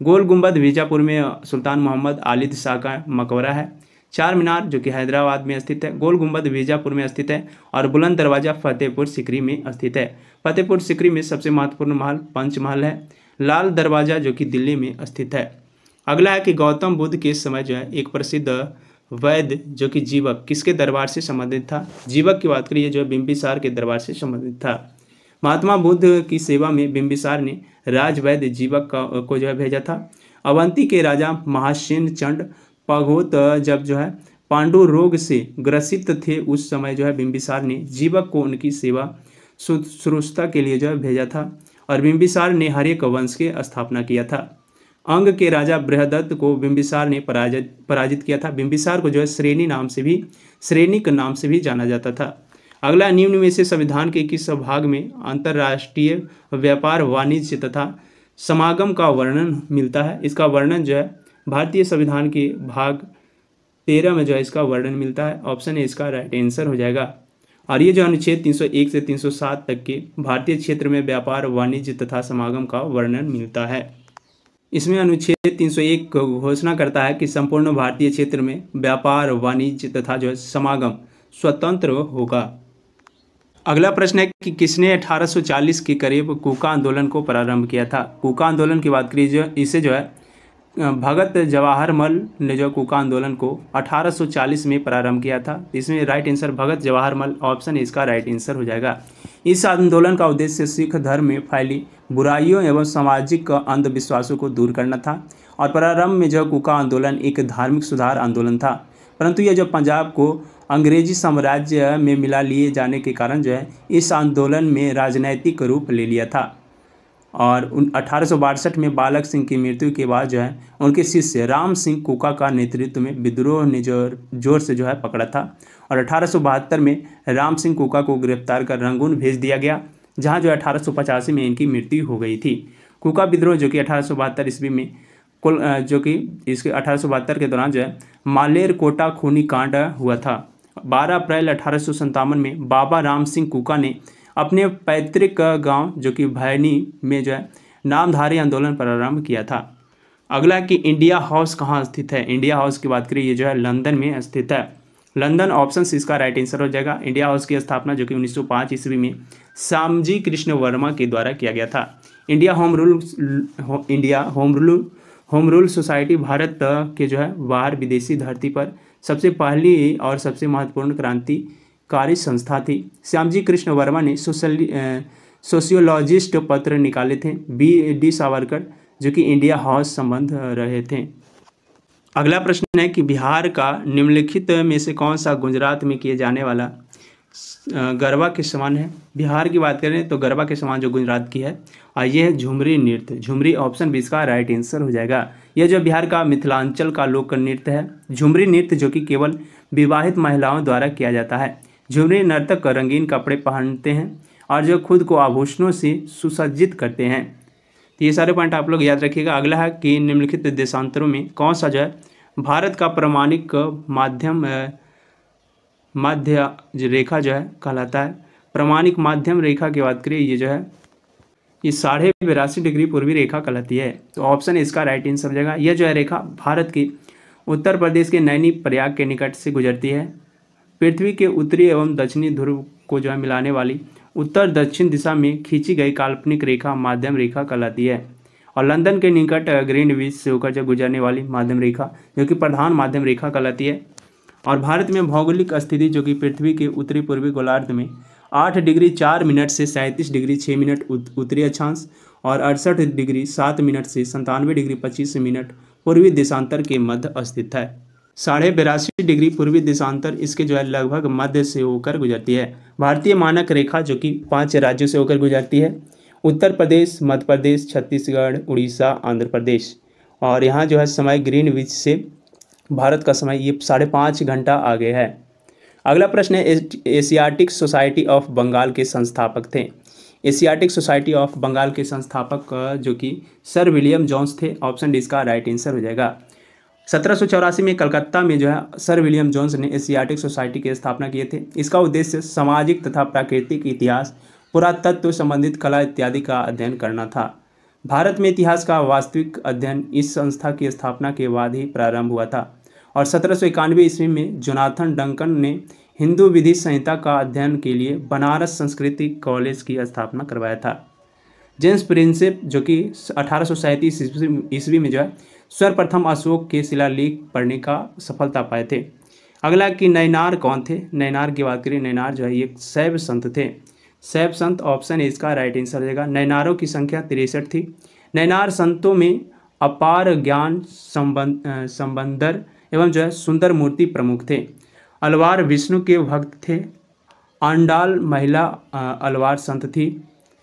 गोल गुंबद बीजापुर में सुल्तान मोहम्मद आलिद शाह का मकबरा है। चार मीनार जो कि हैदराबाद में स्थित है। गोल गुंबद बीजापुर में स्थित है और बुलंद दरवाजा फतेहपुर सिकरी में स्थित है। फतेहपुर सिकरी में सबसे महत्वपूर्ण महल पंचमहल है। लाल दरवाजा जो कि दिल्ली में स्थित है। अगला है कि गौतम बुद्ध के समय जो है एक प्रसिद्ध वैद्य जो कि जीवक किसके दरबार से संबंधित था। जीवक की बात करिए जो है बिंबिसार के दरबार से संबंधित था। महात्मा बुद्ध की सेवा में बिंबिसार ने राजवैद्य जीवक को जो है भेजा था। अवंती के राजा महासेन चंड पघोत जब जो है पांडु रोग से ग्रसित थे उस समय जो है बिंबिसार ने जीवक को उनकी सेवा शुश्रूषा के लिए जो है भेजा था और बिंबिसार ने हरेक वंश के स्थापना किया था। अंग के राजा बृहदत्त को बिंबिसार ने पराजित किया था। बिंबिसार को जो है श्रेणिक नाम से भी जाना जाता था। अगला निम्न में से संविधान के किस भाग में अंतर्राष्ट्रीय व्यापार वाणिज्य तथा समागम का वर्णन मिलता है। इसका वर्णन जो है भारतीय संविधान के भाग 13 में जो है इसका वर्णन मिलता है। ऑप्शन ए इसका राइट आंसर हो जाएगा। और ये जो अनुच्छेद 301 से 307 तक के भारतीय क्षेत्र में व्यापार वाणिज्य तथा समागम का वर्णन मिलता है। इसमें अनुच्छेद 301 घोषणा करता है कि संपूर्ण भारतीय क्षेत्र में व्यापार वाणिज्य तथा जो है समागम स्वतंत्र होगा। अगला प्रश्न है कि किसने 1840 के करीब कूका आंदोलन को प्रारंभ किया था। कूका आंदोलन की बात करिए इसे जो है भगत जवाहरमल ने जो कूका आंदोलन को 1840 में प्रारंभ किया था। इसमें राइट आंसर भगत जवाहरमल, ऑप्शन इसका राइट आंसर हो जाएगा। इस आंदोलन का उद्देश्य सिख धर्म में फैली बुराइयों एवं सामाजिक अंधविश्वासों को दूर करना था और प्रारंभ में जो कूका आंदोलन एक धार्मिक सुधार आंदोलन था, परंतु यह जो पंजाब को अंग्रेजी साम्राज्य में मिला लिए जाने के कारण जो है इस आंदोलन में राजनैतिक रूप ले लिया था और 1862 में बालक सिंह की मृत्यु के बाद जो है उनके शिष्य राम सिंह कूका का नेतृत्व में विद्रोह ने जोर से जो है पकड़ा था और 1872 में राम सिंह कूका को गिरफ्तार कर रंगून भेज दिया गया। जहाँ जो 1885 में इनकी मृत्यु हो गई थी। कूका विद्रोह जो कि 1872 ईस्वी में कुल जो कि इसके 1872 के दौरान जो है मालेर कोटा खूनी कांड हुआ था। 12 अप्रैल 1857 में बाबा राम सिंह कूका ने अपने पैतृक गांव जो कि भैनी में जो है नामधारी आंदोलन प्रारंभ किया था। अगला कि इंडिया हाउस कहाँ स्थित है। इंडिया हाउस की बात करें, ये जो है लंदन में स्थित है। लंदन ऑप्शन इसका राइट आंसर हो जाएगा। इंडिया हाउस की स्थापना जो कि 1905 ईस्वी में श्यामजी कृष्ण वर्मा के द्वारा किया गया था। India home rule society Bharat के जो है बाहर विदेशी धरती पर सबसे पहली और सबसे महत्वपूर्ण क्रांतिकारी संस्था थी। श्यामजी कृष्ण वर्मा ने सोशियोलॉजिस्ट पत्र निकाले थे। B.D. सावरकर जो कि इंडिया हाउस संबंध रहे थे। अगला प्रश्न है कि बिहार का निम्नलिखित में से कौन सा गुजरात में किए जाने वाला गरबा के समान है। बिहार की बात करें तो गरबा के समान जो गुजरात की है और ये है झुमरी नृत्य। झुमरी ऑप्शन बी इसका राइट आंसर हो जाएगा। यह जो बिहार का मिथिलांचल का लोक नृत्य है। झुमरी नृत्य जो कि केवल विवाहित महिलाओं द्वारा किया जाता है। झुमरी नर्तक रंगीन कपड़े पहनते हैं और जो खुद को आभूषणों से सुसज्जित करते हैं। तो ये सारे पॉइंट आप लोग याद रखिएगा। अगला है कि निम्नलिखित देशांतरों में कौन सा जो है भारत का प्रमाणिक माध्य रेखा जो है कहलाता है। प्रमाणिक माध्यम रेखा की बात करें, ये जो है ये 82.5 डिग्री पूर्वी रेखा कहलाती है। तो ऑप्शन इसका राइट आंसर हो जाएगा। यह जो है रेखा भारत के उत्तर प्रदेश के नैनी प्रयाग के निकट से गुजरती है। पृथ्वी के उत्तरी एवं दक्षिणी ध्रुव को जो है मिलाने वाली उत्तर दक्षिण दिशा में खींची गई काल्पनिक रेखा माध्यम रेखा कहलाती है। और लंदन के निकट ग्रीनविच से होकर जो गुजरने वाली माध्यम रेखा जो कि प्रधान माध्यम रेखा कहलाती है। और भारत में भौगोलिक स्थिति जो कि पृथ्वी के उत्तरी पूर्वी गोलार्ध में 8 डिग्री 4 मिनट से 37 डिग्री 6 मिनट उत्तरी अक्षांश और 68 डिग्री 7 मिनट से 97 डिग्री 25 मिनट पूर्वी देशांतर के मध्य स्थित है। 82.5 डिग्री पूर्वी देशांतर इसके जो है लगभग मध्य से होकर गुजरती है। भारतीय मानक रेखा जो कि 5 राज्यों से होकर गुजरती है। उत्तर प्रदेश, मध्य प्रदेश, छत्तीसगढ़, उड़ीसा, आंध्र प्रदेश। और यहाँ जो है समय ग्रीनविच से भारत का समय ये 5.5 घंटा आगे है। अगला प्रश्न है एशियाटिक सोसाइटी ऑफ बंगाल के संस्थापक थे। एशियाटिक सोसाइटी ऑफ बंगाल के संस्थापक जो कि सर विलियम जोन्स थे। ऑप्शन डी इसका राइट आंसर हो जाएगा। 1784 में कलकत्ता में जो है सर विलियम जोन्स ने एशियाटिक सोसाइटी की स्थापना किए थे। इसका उद्देश्य सामाजिक तथा प्राकृतिक इतिहास, पुरातत्व संबंधित कला इत्यादि का अध्ययन करना था। भारत में इतिहास का वास्तविक अध्ययन इस संस्था की स्थापना के बाद ही प्रारंभ हुआ था। और 1791 ईस्वी में जोनाथन डंकन ने हिंदू विधि संहिता का अध्ययन के लिए बनारस संस्कृति कॉलेज की स्थापना करवाया था। जेम्स प्रिंसेप जो कि 1837 ईस्वी में जो है सर्वप्रथम अशोक के शिलालेख पढ़ने का सफलता पाए थे। अगला कि नैनार कौन थे। नैनार की बात करें, नैनार जो है ये शैव संत थे। शैव संत ऑप्शन ए इसका राइट आंसर हो जाएगा। नैनारों की संख्या 63 थी। नैनार संतों में अपार ज्ञान संबंदर एवं जो है सुंदर मूर्ति प्रमुख थे। अलवार विष्णु के भक्त थे। आंडाल महिला अलवार संत थी।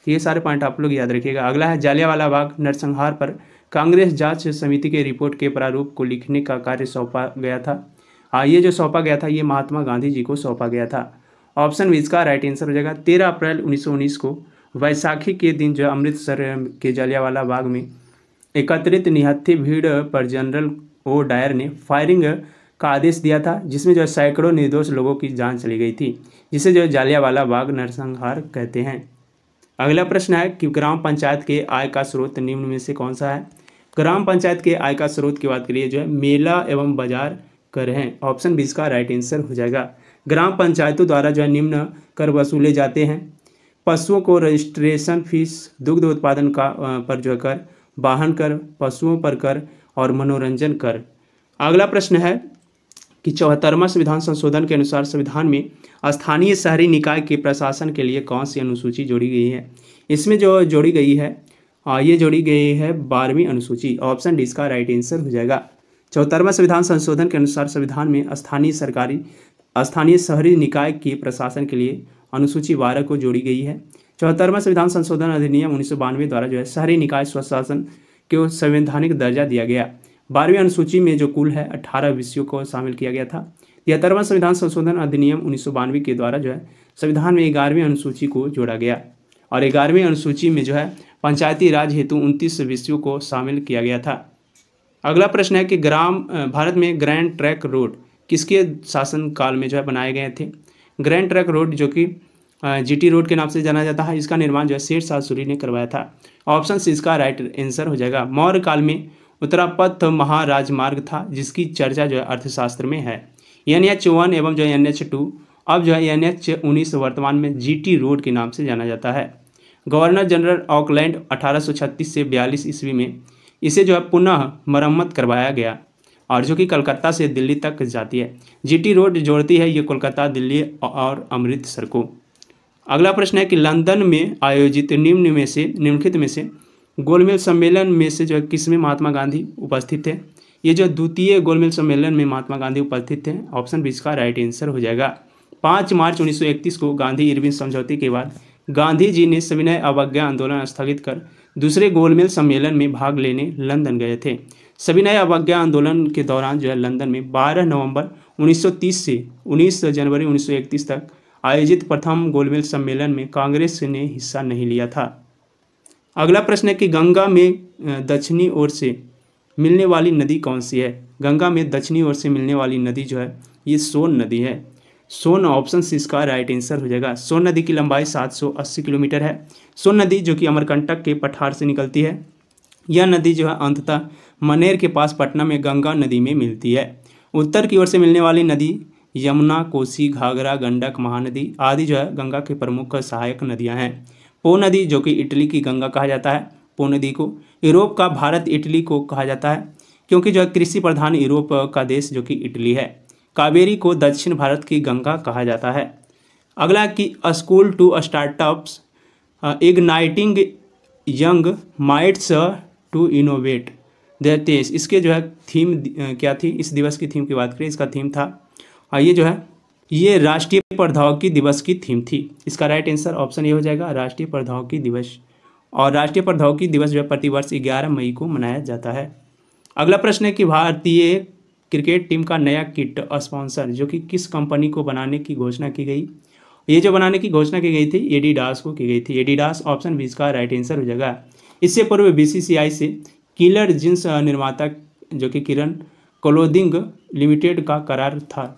ये सारे पॉइंट आप लोग याद रखिएगा। अगला है जालियांवाला बाग नरसंहार पर कांग्रेस जांच समिति के रिपोर्ट के प्रारूप को लिखने का कार्य सौंपा गया था। ये जो सौंपा गया था ये महात्मा गांधी जी को सौंपा गया था। ऑप्शन बी इसका राइट आंसर हो जाएगा। 13 अप्रैल 1919 को वैसाखी के दिन जो अमृतसर के जालियांवाला बाग में एकत्रित निहत्थी भीड़ पर जनरल ओ डायर ने फायरिंग का आदेश दिया था, जिसमें जो सैकड़ों निर्दोष लोगों की जान चली गई थी, जिसे जो जालियांवाला बाग नरसंहार कहते हैं। अगला प्रश्न है कि ग्राम पंचायत के आय का स्रोत निम्न में से कौन सा है। ग्राम पंचायत के आय का स्रोत की बात करिए जो है मेला एवं बाजार कर हैं। ऑप्शन बी इसका राइट आंसर हो जाएगा। ग्राम पंचायतों द्वारा जो है निम्न कर वसूले जाते हैं। पशुओं को रजिस्ट्रेशन फीस, दुग्ध उत्पादन का पर जो कर, वाहन कर, पशुओं पर कर और मनोरंजन कर। अगला प्रश्न है कि 74वां संविधान संशोधन के अनुसार संविधान में स्थानीय शहरी निकाय के प्रशासन के लिए कौन सी अनुसूची जोड़ी गई है। इसमें जो जोड़ी गई है ये जोड़ी गई है 12वीं अनुसूची। ऑप्शन डी इसका राइट आंसर हो जाएगा। 74वां संविधान संशोधन के अनुसार संविधान में स्थानीय शहरी निकाय के प्रशासन के लिए अनुसूची 12 को जोड़ी गई है। 74वां संविधान संशोधन अधिनियम 1992 द्वारा जो है शहरी निकाय स्वशासन को संवैधानिक दर्जा दिया गया। 12वीं अनुसूची में जो कुल है 18 विषयों को शामिल किया गया था। 73वां संविधान संशोधन अधिनियम 1992 के द्वारा जो है संविधान में 11वीं अनुसूची को जोड़ा गया। और 11वीं अनुसूची में जो है पंचायती राज हेतु 29 विषयों को शामिल किया गया था। अगला प्रश्न है कि भारत में ग्रैंड ट्रैंक रोड किसके शासनकाल में जो है बनाए गए थे। ग्रैंड ट्रैंक रोड जो कि जीटी रोड के नाम से जाना जाता है, इसका निर्माण जो है शेरशाह सूरी ने करवाया था। ऑप्शन सी इसका राइट आंसर हो जाएगा। मौर्य काल में उत्तरापथ महाराजमार्ग था जिसकी चर्चा जो है अर्थशास्त्र में है। NH1 एवं जो NH2 अब जो है NH19 वर्तमान में जीटी रोड के नाम से जाना जाता है। गवर्नर जनरल ऑकलैंड 1836 से 42 ईस्वी में इसे जो है पुनः मरम्मत करवाया गया और जो कि कलकत्ता से दिल्ली तक जाती है। जीटी रोड जोड़ती है ये कोलकाता, दिल्ली और अमृतसर को। अगला प्रश्न है कि लंदन में आयोजित निम्नलिखित में से गोलमेज सम्मेलन में से जो है किसमें महात्मा गांधी उपस्थित थे। ये जो द्वितीय गोलमेज सम्मेलन में महात्मा गांधी उपस्थित थे। ऑप्शन बी इसका राइट आंसर हो जाएगा। 5 मार्च 1931 को गांधी इरविन समझौते के बाद गांधी जी ने सविनय अवज्ञा आंदोलन स्थगित कर दूसरे गोलमेज सम्मेलन में भाग लेने लंदन गए थे। सविनय अवज्ञा आंदोलन के दौरान जो है लंदन में 12 नवंबर 1930 से 19 जनवरी 1931 तक आयोजित प्रथम गोलमेज सम्मेलन में कांग्रेस ने हिस्सा नहीं लिया था। अगला प्रश्न है कि गंगा में दक्षिणी ओर से मिलने वाली नदी कौन सी है। गंगा में दक्षिणी ओर से मिलने वाली नदी जो है ये सोन नदी है। सोन ऑप्शन सी इसका राइट आंसर हो जाएगा। सोन नदी की लंबाई 780 किलोमीटर है। सोन नदी जो कि अमरकंटक के पठार से निकलती है। यह नदी जो है अंततः मनेर के पास पटना में गंगा नदी में मिलती है। उत्तर की ओर से मिलने वाली नदी यमुना, कोसी, घाघरा, गंडक, महानदी आदि जो है गंगा के प्रमुख सहायक नदियां हैं। पो नदी जो कि इटली की गंगा कहा जाता है, पो नदी को यूरोप का भारत इटली को कहा जाता है क्योंकि जो है कृषि प्रधान यूरोप का देश जो कि इटली है। कावेरी को दक्षिण भारत की गंगा कहा जाता है। अगला कि school to startups igniting young minds to innovate their test, इसके जो है थीम क्या थी। इस दिवस की थीम की बात करें, इसका थीम था ये जो है ये राष्ट्रीय प्रौद्योगिकी दिवस की थीम थी। इसका राइट आंसर ऑप्शन ए हो जाएगा, राष्ट्रीय प्रौद्योगिकी दिवस। और राष्ट्रीय प्रौद्योगिकी दिवस जो है प्रतिवर्ष 11 मई को मनाया जाता है। अगला प्रश्न है कि भारतीय क्रिकेट टीम का नया किट स्पॉन्सर जो कि किस कंपनी को बनाने की घोषणा की गई। ये जो बनाने की घोषणा की गई थी एडिडास को की गई थी। एडिडास ऑप्शन बी का राइट आंसर हो जाएगा। इससे पूर्व बीसीसीआई से किलर जींस निर्माता जो कि किरण क्लोथिंग लिमिटेड का करार था।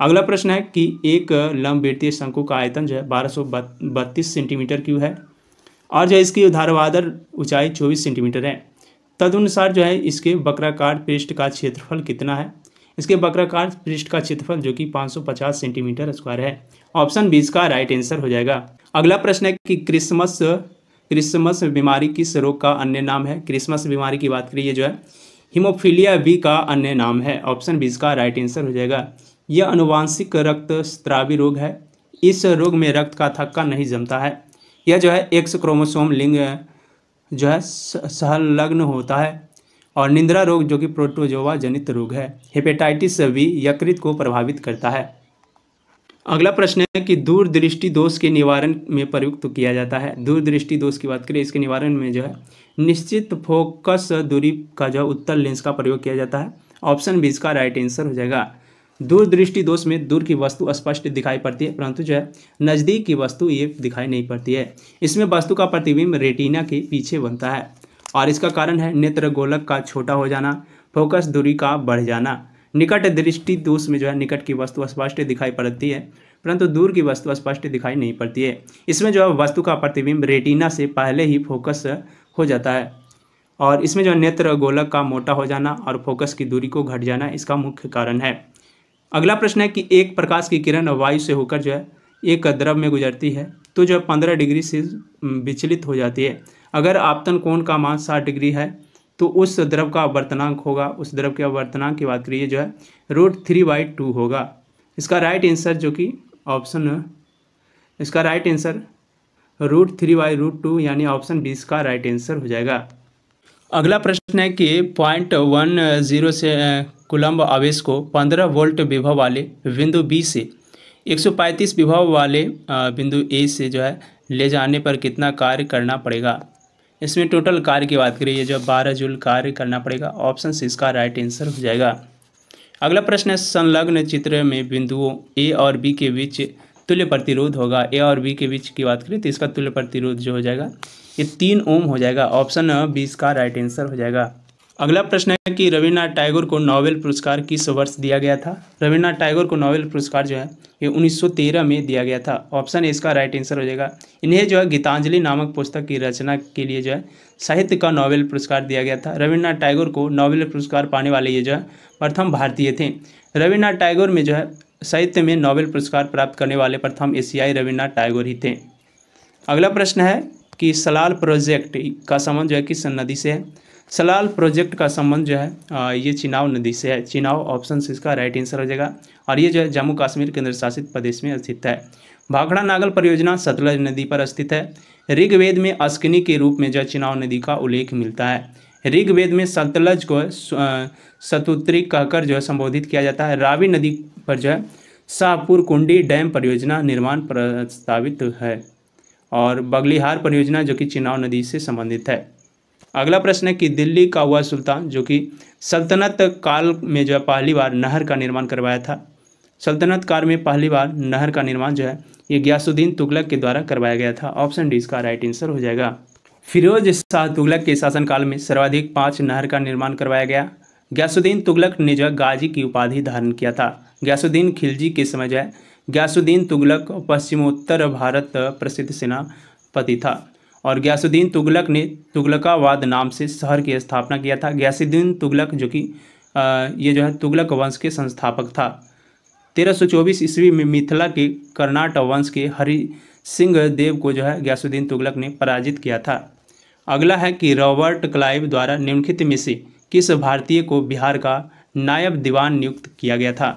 अगला प्रश्न है कि एक लंबवृत्तीय शंकु का आयतन जो है 1232 सेंटीमीटर क्यूब है और जो इसकी ऊर्ध्वाधर ऊंचाई 24 सेंटीमीटर है। तदनुसार जो है इसके वक्राकार पृष्ठ का क्षेत्रफल कितना है। इसके वक्राकार पृष्ठ का क्षेत्रफल जो कि 550 सेंटीमीटर स्क्वायर है। ऑप्शन बी का राइट आंसर हो जाएगा। अगला प्रश्न है कि क्रिसमस बीमारी किस रोग का अन्य नाम है। क्रिसमस बीमारी की बात करिए जो है हीमोफीलिया बी का अन्य नाम है। ऑप्शन बी का राइट आंसर हो जाएगा। यह अनुवांशिक रक्तस्रावी रोग है। इस रोग में रक्त का थक्का नहीं जमता है। यह जो है एक्स क्रोमोसोम लिंग जो है संलग्न होता है। और निद्रा रोग जो कि प्रोटोजोआ जनित रोग है। हेपेटाइटिस बी यकृत को प्रभावित करता है। अगला प्रश्न है कि दूरदृष्टि दोष के निवारण में प्रयुक्त किया जाता है। दूरदृष्टि दोष की बात करें, इसके निवारण में जो है निश्चित फोकस दूरी का जो उत्तल लेंस का प्रयोग किया जाता है। ऑप्शन बी का राइट आंसर हो जाएगा। दूरदृष्टि दोष में दूर की वस्तु स्पष्ट दिखाई पड़ती है परंतु जो है नज़दीक की वस्तु ये दिखाई नहीं पड़ती है। इसमें वस्तु का प्रतिबिंब रेटिना के पीछे बनता है और इसका कारण है नेत्र गोलक का छोटा हो जाना, फोकस दूरी का बढ़ जाना। निकट दृष्टि दोष में जो है निकट की वस्तु स्पष्ट दिखाई पड़ती है परंतु दूर की वस्तु स्पष्ट दिखाई नहीं पड़ती है। इसमें जो है वस्तु का प्रतिबिंब रेटिना से पहले ही फोकस हो जाता है और इसमें जो है नेत्र गोलक का मोटा हो जाना और फोकस की दूरी को घट जाना इसका मुख्य कारण है। अगला प्रश्न है कि एक प्रकाश की किरण वायु से होकर जो है एक द्रव में गुजरती है तो जो है 15 डिग्री से विचलित हो जाती है। अगर आपतन कोण का मान 60 डिग्री है तो उस द्रव का आवर्तनांक होगा, उस द्रव के आवर्तनांक की बात करिए जो है √3/2 होगा। इसका राइट आंसर जो कि ऑप्शन इसका राइट आंसर √3/2 यानी ऑप्शन बी का राइट आंसर हो जाएगा। अगला प्रश्न है कि 0.10 से कूलम्ब आवेश को 15 वोल्ट विभव वाले बिंदु बी से 135 विभव वाले बिंदु ए से जो है ले जाने पर कितना कार्य करना पड़ेगा। इसमें टोटल कार्य की बात करिए जो 12 जूल कार्य करना पड़ेगा। ऑप्शन सी इसका राइट आंसर हो जाएगा। अगला प्रश्न है संलग्न चित्र में बिंदुओं ए और बी के बीच तुल्य प्रतिरोध होगा। ए और बी के बीच की बात करें तो इसका तुल्य प्रतिरोध जो हो जाएगा ये 3 ओम हो जाएगा। ऑप्शन बी इसका राइट आंसर हो जाएगा। अगला प्रश्न है कि रविन्द्रनाथ टैगोर को नोबेल पुरस्कार किस वर्ष दिया गया था। रविन्द्रनाथ टैगोर को नोबेल पुरस्कार जो है ये 1913 में दिया गया था। ऑप्शन ए इसका राइट आंसर हो जाएगा। इन्हें जो है गीतांजलि नामक पुस्तक की रचना के लिए जो है साहित्य का नोबेल पुरस्कार दिया गया था। रविन्द्रनाथ टैगोर को नोबेल पुरस्कार पाने वाले ये जो है प्रथम भारतीय थे। रविन्द्रनाथ टैगोर में जो है साहित्य में नोबेल पुरस्कार प्राप्त करने वाले प्रथम एशियाई रविन्द्रनाथ टैगोर ही थे। अगला प्रश्न है कि सलाल प्रोजेक्ट का संबंध जो है किस नदी से है। सलाल प्रोजेक्ट का संबंध जो है ये चिनाब नदी से है। चिनाब ऑप्शन से इसका राइट आंसर हो जाएगा और ये जो है जम्मू कश्मीर केंद्र शासित प्रदेश में स्थित है। भाखड़ा नागल परियोजना सतलज नदी पर स्थित है। ऋग्वेद में अस्किनी के रूप में जो चिनाब नदी का उल्लेख मिलता है। ऋग्वेद में सतलज को सतुत्री कहकर जो है संबोधित किया जाता है। रावी नदी पर जो है शाहपुर कुंडी डैम परियोजना निर्माण प्रस्तावित है और बगलिहार परियोजना जो कि चिनाब नदी से संबंधित है। अगला प्रश्न है कि दिल्ली का वह सुल्तान जो कि सल्तनत काल में जो है पहली बार नहर का निर्माण करवाया था। सल्तनत काल में पहली बार नहर का निर्माण जो है ये गयासुद्दीन तुगलक के द्वारा करवाया गया था। ऑप्शन डी इसका राइट आंसर हो जाएगा। फिरोज शाह तुगलक के शासनकाल में सर्वाधिक 5 नहर का निर्माण करवाया गया। गयासुद्दीन तुगलक ने जो है गाजी की उपाधि धारण किया था। गयासुद्दीन खिलजी के समय जो है गयासुद्दीन तुगलक पश्चिमोत्तर भारत प्रसिद्ध सेनापति था और गयासुद्दीन तुगलक ने तुगलकाबाद नाम से शहर की स्थापना किया था। गयासुद्दीन तुगलक जो कि ये जो है तुगलक वंश के संस्थापक था। 1324 ईस्वी में मिथिला के कर्नाट वंश के हरि सिंह देव को जो है गयासुद्दीन तुगलक ने पराजित किया था। अगला है कि रॉबर्ट क्लाइव द्वारा निम्नलिखित में से किस भारतीय को बिहार का नायब दीवान नियुक्त किया गया था।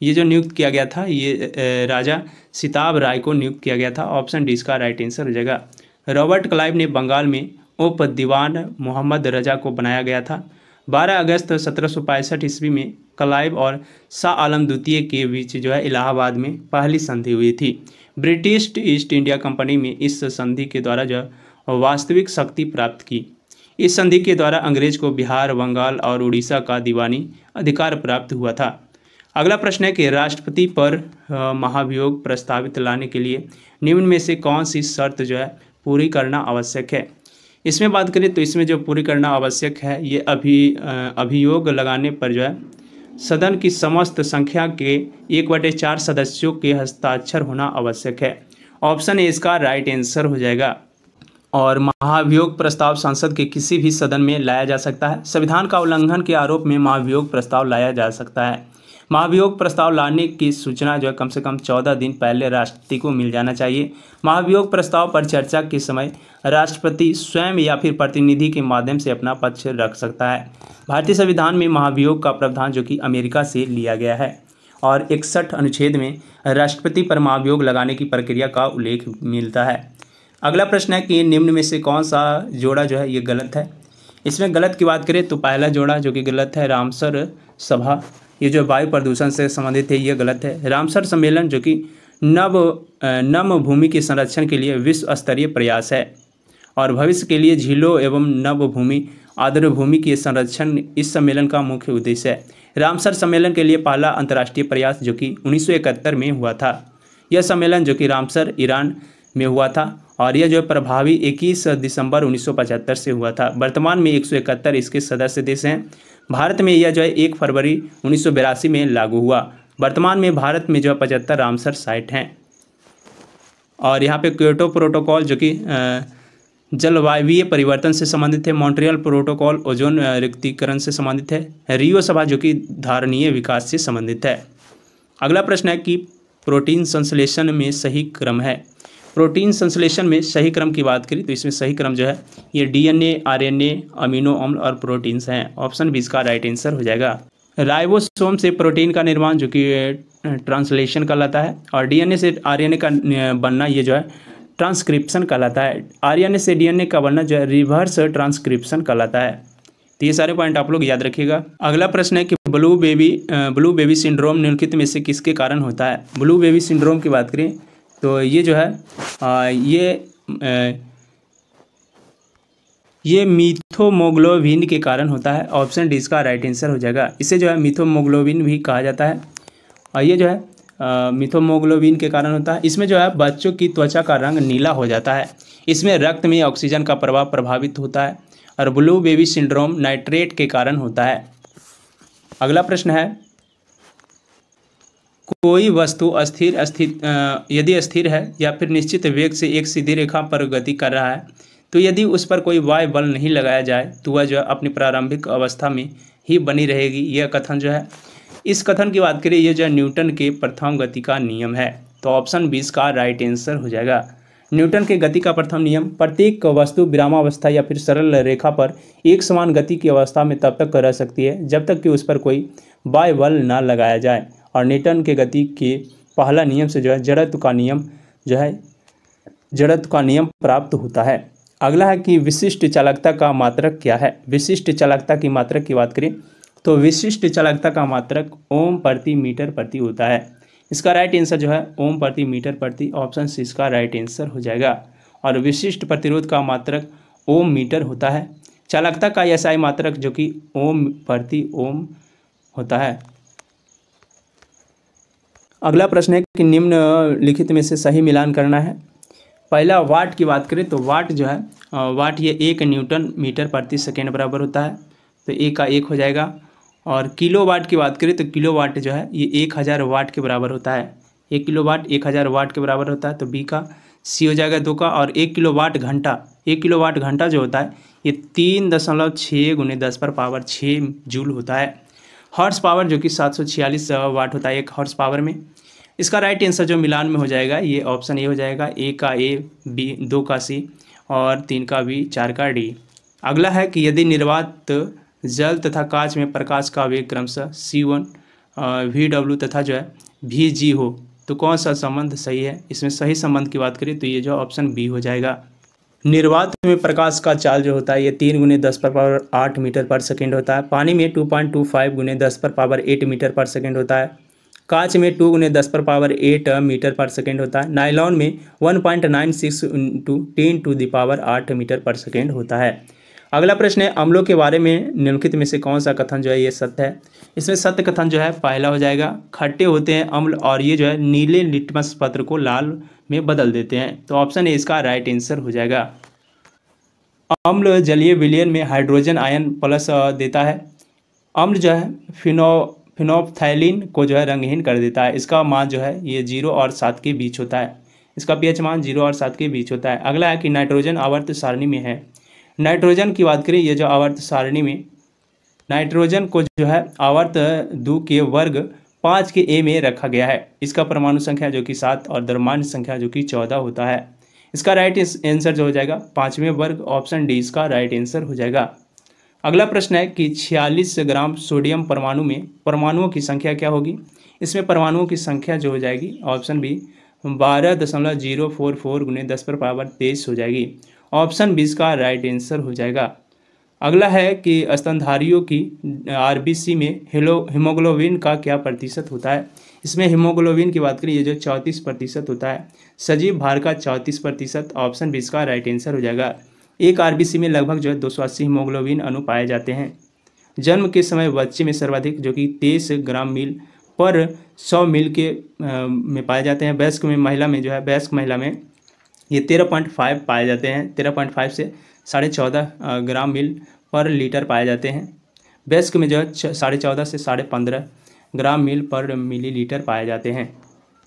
ये जो नियुक्त किया गया था ये राजा सिताब राय को नियुक्त किया गया था। ऑप्शन डी इसका राइट आंसर हो जाएगा। रॉबर्ट क्लाइव ने बंगाल में उप दीवान मोहम्मद रजा को बनाया गया था। 12 अगस्त 1765 ईस्वी में क्लाइव और शाह आलम द्वितीय के बीच जो है इलाहाबाद में पहली संधि हुई थी। ब्रिटिश ईस्ट इंडिया कंपनी में इस संधि के द्वारा जो वास्तविक शक्ति प्राप्त की। इस संधि के द्वारा अंग्रेज को बिहार, बंगाल और उड़ीसा का दीवानी अधिकार प्राप्त हुआ था। अगला प्रश्न है कि राष्ट्रपति पर महाभियोग प्रस्तावित लाने के लिए निम्न में से कौन सी शर्त जो है पूरी करना आवश्यक है। इसमें बात करें तो इसमें जो पूरी करना आवश्यक है ये अभियोग लगाने पर जो है सदन की समस्त संख्या के 1/4 सदस्यों के हस्ताक्षर होना आवश्यक है। ऑप्शन ए इसका राइट आंसर हो जाएगा। और महाभियोग प्रस्ताव संसद के किसी भी सदन में लाया जा सकता है। संविधान का उल्लंघन के आरोप में महाभियोग प्रस्ताव लाया जा सकता है। महाभियोग प्रस्ताव लाने की सूचना जो है कम से कम 14 दिन पहले राष्ट्रपति को मिल जाना चाहिए। महाभियोग प्रस्ताव पर चर्चा के समय राष्ट्रपति स्वयं या फिर प्रतिनिधि के माध्यम से अपना पक्ष रख सकता है। भारतीय संविधान में महाभियोग का प्रावधान जो कि अमेरिका से लिया गया है और 61 अनुच्छेद में राष्ट्रपति पर महाभियोग लगाने की प्रक्रिया का उल्लेख मिलता है। अगला प्रश्न है कि निम्न में से कौन सा जोड़ा जो है ये गलत है। इसमें गलत की बात करें तो पहला जोड़ा जो कि गलत है रामसर सभा, ये जो वायु प्रदूषण से संबंधित है ये गलत है। रामसर सम्मेलन जो कि नम भूमि के संरक्षण के लिए विश्व स्तरीय प्रयास है और भविष्य के लिए झीलों एवं नव भूमि आर्द्र भूमि के संरक्षण इस सम्मेलन का मुख्य उद्देश्य है। रामसर सम्मेलन के लिए पहला अंतर्राष्ट्रीय प्रयास जो कि 1971 में हुआ था। यह सम्मेलन जो कि रामसर ईरान में हुआ था और यह जो प्रभावी 21 दिसंबर 1975 से हुआ था। वर्तमान में 171 इसके सदस्य देश हैं। भारत में यह जो है 1 फरवरी 1982 में लागू हुआ। वर्तमान में भारत में जो है 75 रामसर साइट हैं। और यहाँ पे क्योटो प्रोटोकॉल जो कि जलवायु परिवर्तन से संबंधित है। मॉन्ट्रियल प्रोटोकॉल ओजोन रिक्तीकरण से संबंधित है। रियो सभा जो कि धारणीय विकास से संबंधित है। अगला प्रश्न है कि प्रोटीन संश्लेषण में सही क्रम है। प्रोटीन संश्लेषण में सही क्रम की बात करें तो इसमें सही क्रम जो है ये डीएनए, आरएनए, अमीनो अम्ल और प्रोटीन्स हैं। ऑप्शन बी इसका राइट आंसर हो जाएगा। राइबोसोम से प्रोटीन का निर्माण जो कि ट्रांसलेशन कहलाता है और डीएनए से आरएनए का बनना ये जो है ट्रांसक्रिप्शन कहलाता है। आरएनए से डीएनए का बनना जो है रिवर्स ट्रांसक्रिप्शन कहलाता है। तो ये सारे पॉइंट आप लोग याद रखिएगा। अगला प्रश्न है कि ब्लू बेबी सिंड्रोम निम्नलिखित में से किसके कारण होता है। ब्लू बेबी सिंड्रोम की बात करें तो ये जो है ये मिथोमोग्लोबिन के कारण होता है। ऑप्शन डी इसका राइट आंसर हो जाएगा। इसे जो है मिथोमोग्लोबिन भी कहा जाता है और ये जो है मिथोमोग्लोबिन के कारण होता है। इसमें जो है बच्चों की त्वचा का रंग नीला हो जाता है। इसमें रक्त में ऑक्सीजन का प्रभाव प्रभावित होता है और ब्लू बेबी सिंड्रोम नाइट्रेट के कारण होता है। अगला प्रश्न है, कोई वस्तु यदि स्थिर है या फिर निश्चित वेग से एक सीधी रेखा पर गति कर रहा है तो यदि उस पर कोई वायु बल नहीं लगाया जाए तो वह जो है अपनी प्रारंभिक अवस्था में ही बनी रहेगी। यह कथन जो है, इस कथन की बात करें, यह जो है न्यूटन के प्रथम गति का नियम है। तो ऑप्शन 20 का राइट आंसर हो जाएगा। न्यूटन के गति का प्रथम नियम, प्रत्येक वस्तु विरामावस्था या फिर सरल रेखा पर एक समान गति की अवस्था में तब तक रह सकती है जब तक कि उस पर कोई वायु बल न लगाया जाए। और न्यूटन के गति के पहला नियम से जो है जड़त्व का नियम प्राप्त होता है। अगला है कि विशिष्ट चालकता का मात्रक क्या है। विशिष्ट चालकता की मात्रक की बात करें तो विशिष्ट चालकता का मात्रक ओम प्रति मीटर प्रति होता है। इसका राइट आंसर जो है ओम प्रति मीटर प्रति, ऑप्शन सी इसका राइट आंसर हो जाएगा। और विशिष्ट प्रतिरोध का मात्रक ओम मीटर होता है। चालकता का एसआई मात्रक जो कि ओम प्रति ओम होता है। अगला प्रश्न है कि निम्नलिखित में से सही मिलान करना है। पहला वाट की बात करें तो वाट जो है वाट ये 1 न्यूटन मीटर प्रति सेकेंड बराबर होता है, तो ए का 1 हो जाएगा। और किलो वाट की बात करें तो किलो वाट जो है ये 1000 वाट के बराबर होता है। 1 किलो वाट 1000 वाट के बराबर होता है, तो बी का सी हो जाएगा 2 का। और 1 किलो वाट घंटा जो होता है ये 3.6 × 10⁻6 जूल होता है। हॉर्स पावर जो कि 746 वाट होता है 1 हॉर्स पावर में। इसका राइट आंसर जो मिलान में हो जाएगा ये ऑप्शन ए हो जाएगा। ए का ए, बी 2 का सी और 3 का बी, 4 का डी। अगला है कि यदि निर्वात जल तथा कांच में प्रकाश का वेग क्रमशः C1 VW तथा जो है VG हो तो कौन सा संबंध सही है। इसमें सही संबंध की बात करें तो ये जो ऑप्शन बी हो जाएगा। निर्वात में प्रकाश का चाल जो होता है ये 3 × 10⁸ मीटर पर सेकेंड होता है। पानी में 2.25 × 10⁸8 मीटर पर सेकेंड होता है। कांच में 2 × 10⁸8 मीटर पर सेकेंड होता है। नायलॉन में 1.96 × 10⁸8 मीटर पर सेकेंड होता है। अगला प्रश्न है, अम्लों के बारे में निम्नलिखित में से कौन सा कथन जो है ये सत्य है। इसमें सत्य कथन जो है पहला हो जाएगा, खट्टे होते हैं अम्ल और ये जो है नीले लिटमस पत्र को लाल में बदल देते हैं, तो ऑप्शन ए इसका राइट आंसर हो जाएगा। अम्ल जलीय विलयन में हाइड्रोजन आयन प्लस देता है। अम्ल जो है फिनोप्थैलीन को जो है रंगहीन कर देता है। इसका मान जो है ये 0 और 7 के बीच होता है। इसका pH मान 0 और 7 के बीच होता है। अगला है कि नाइट्रोजन आवर्त सारणी में है। नाइट्रोजन की बात करें, ये जो आवर्त सारणी में नाइट्रोजन को जो है आवर्त 2 के वर्ग 5 के ए में रखा गया है। इसका परमाणु संख्या जो कि 7 और द्रव्यमान संख्या जो कि 14 होता है। इसका राइट आंसर जो हो जाएगा 5वें वर्ग, ऑप्शन डी इसका राइट आंसर हो जाएगा। अगला प्रश्न है कि 46 ग्राम सोडियम परमाणु में परमाणुओं की संख्या क्या होगी। इसमें परमाणुओं की संख्या जो हो जाएगी ऑप्शन बी 12.044 × 10⁻23 हो जाएगी। ऑप्शन 20 का राइट आंसर हो जाएगा। अगला है कि स्तनधारियों की आरबीसी में हीमोग्लोबिन का क्या प्रतिशत होता है। इसमें हीमोग्लोबिन की बात करें ये जो 34% होता है। सजीव भार का 34%, ऑप्शन 20 का राइट आंसर हो जाएगा। एक आरबीसी में लगभग जो है 280 हीमोग्लोबिन अणु पाए जाते हैं। जन्म के समय बच्चे में सर्वाधिक जो कि 23 ग्राम मील पर 100 मील के में पाए जाते हैं। वयस्क महिला में ये 13.5 पाए जाते हैं। 13.5 से 14.5 ग्राम मील पर लीटर पाए जाते हैं। वयस्क में जो है 14.5 से 15.5 ग्राम मील पर मिलीलीटर पाए जाते हैं।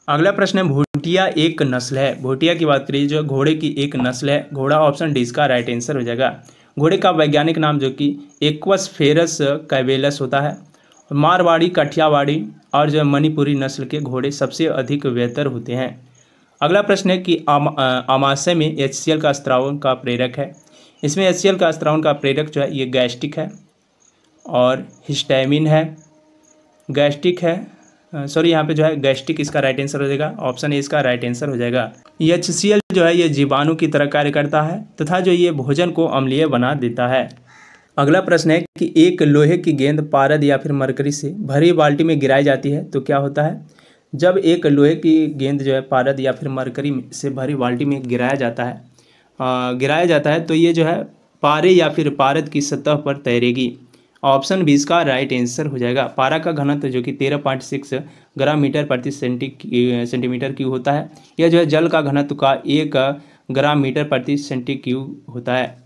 अगला प्रश्न है, भूटिया एक नस्ल है। भूटिया की बात करिए जो घोड़े की एक नस्ल है। घोड़ा ऑप्शन डी इसका राइट आंसर हो जाएगा। घोड़े का वैज्ञानिक नाम जो कि एक्वस फेरस कैवेलस होता है। मारवाड़ी, कठियावाड़ी और जो मणिपुरी नस्ल के घोड़े सबसे अधिक बेहतर होते हैं। अगला प्रश्न है कि आमाशय में HCl का स्त्रावन का प्रेरक है। इसमें HCl का स्त्रावन का प्रेरक जो है ये गैस्ट्रिक है और हिस्टामिन है। गैस्ट्रिक है यहाँ पे जो है गैस्ट्रिक इसका राइट आंसर हो जाएगा। ऑप्शन ए इसका राइट आंसर हो जाएगा। HCl जो है ये जीवाणु की तरह कार्य करता है तथा जो ये भोजन को अम्लीय बना देता है। अगला प्रश्न है कि एक लोहे की गेंद पारद या फिर मरकरी से भरी बाल्टी में गिराई जाती है तो क्या होता है। जब एक लोहे की गेंद जो है पारद या फिर मरकरी से भरी बाल्टी में गिराया जाता है तो ये जो है पारे या फिर पारद की सतह पर तैरेगी। ऑप्शन 20 का राइट आंसर हो जाएगा। पारा का घनत्व जो कि 13.6 ग्राम मीटर प्रति सेंटीमीटर क्यूब होता है। यह जो है जल का घनत्व का 1 ग्राम मीटर प्रति सेंटी क्यूब होता है।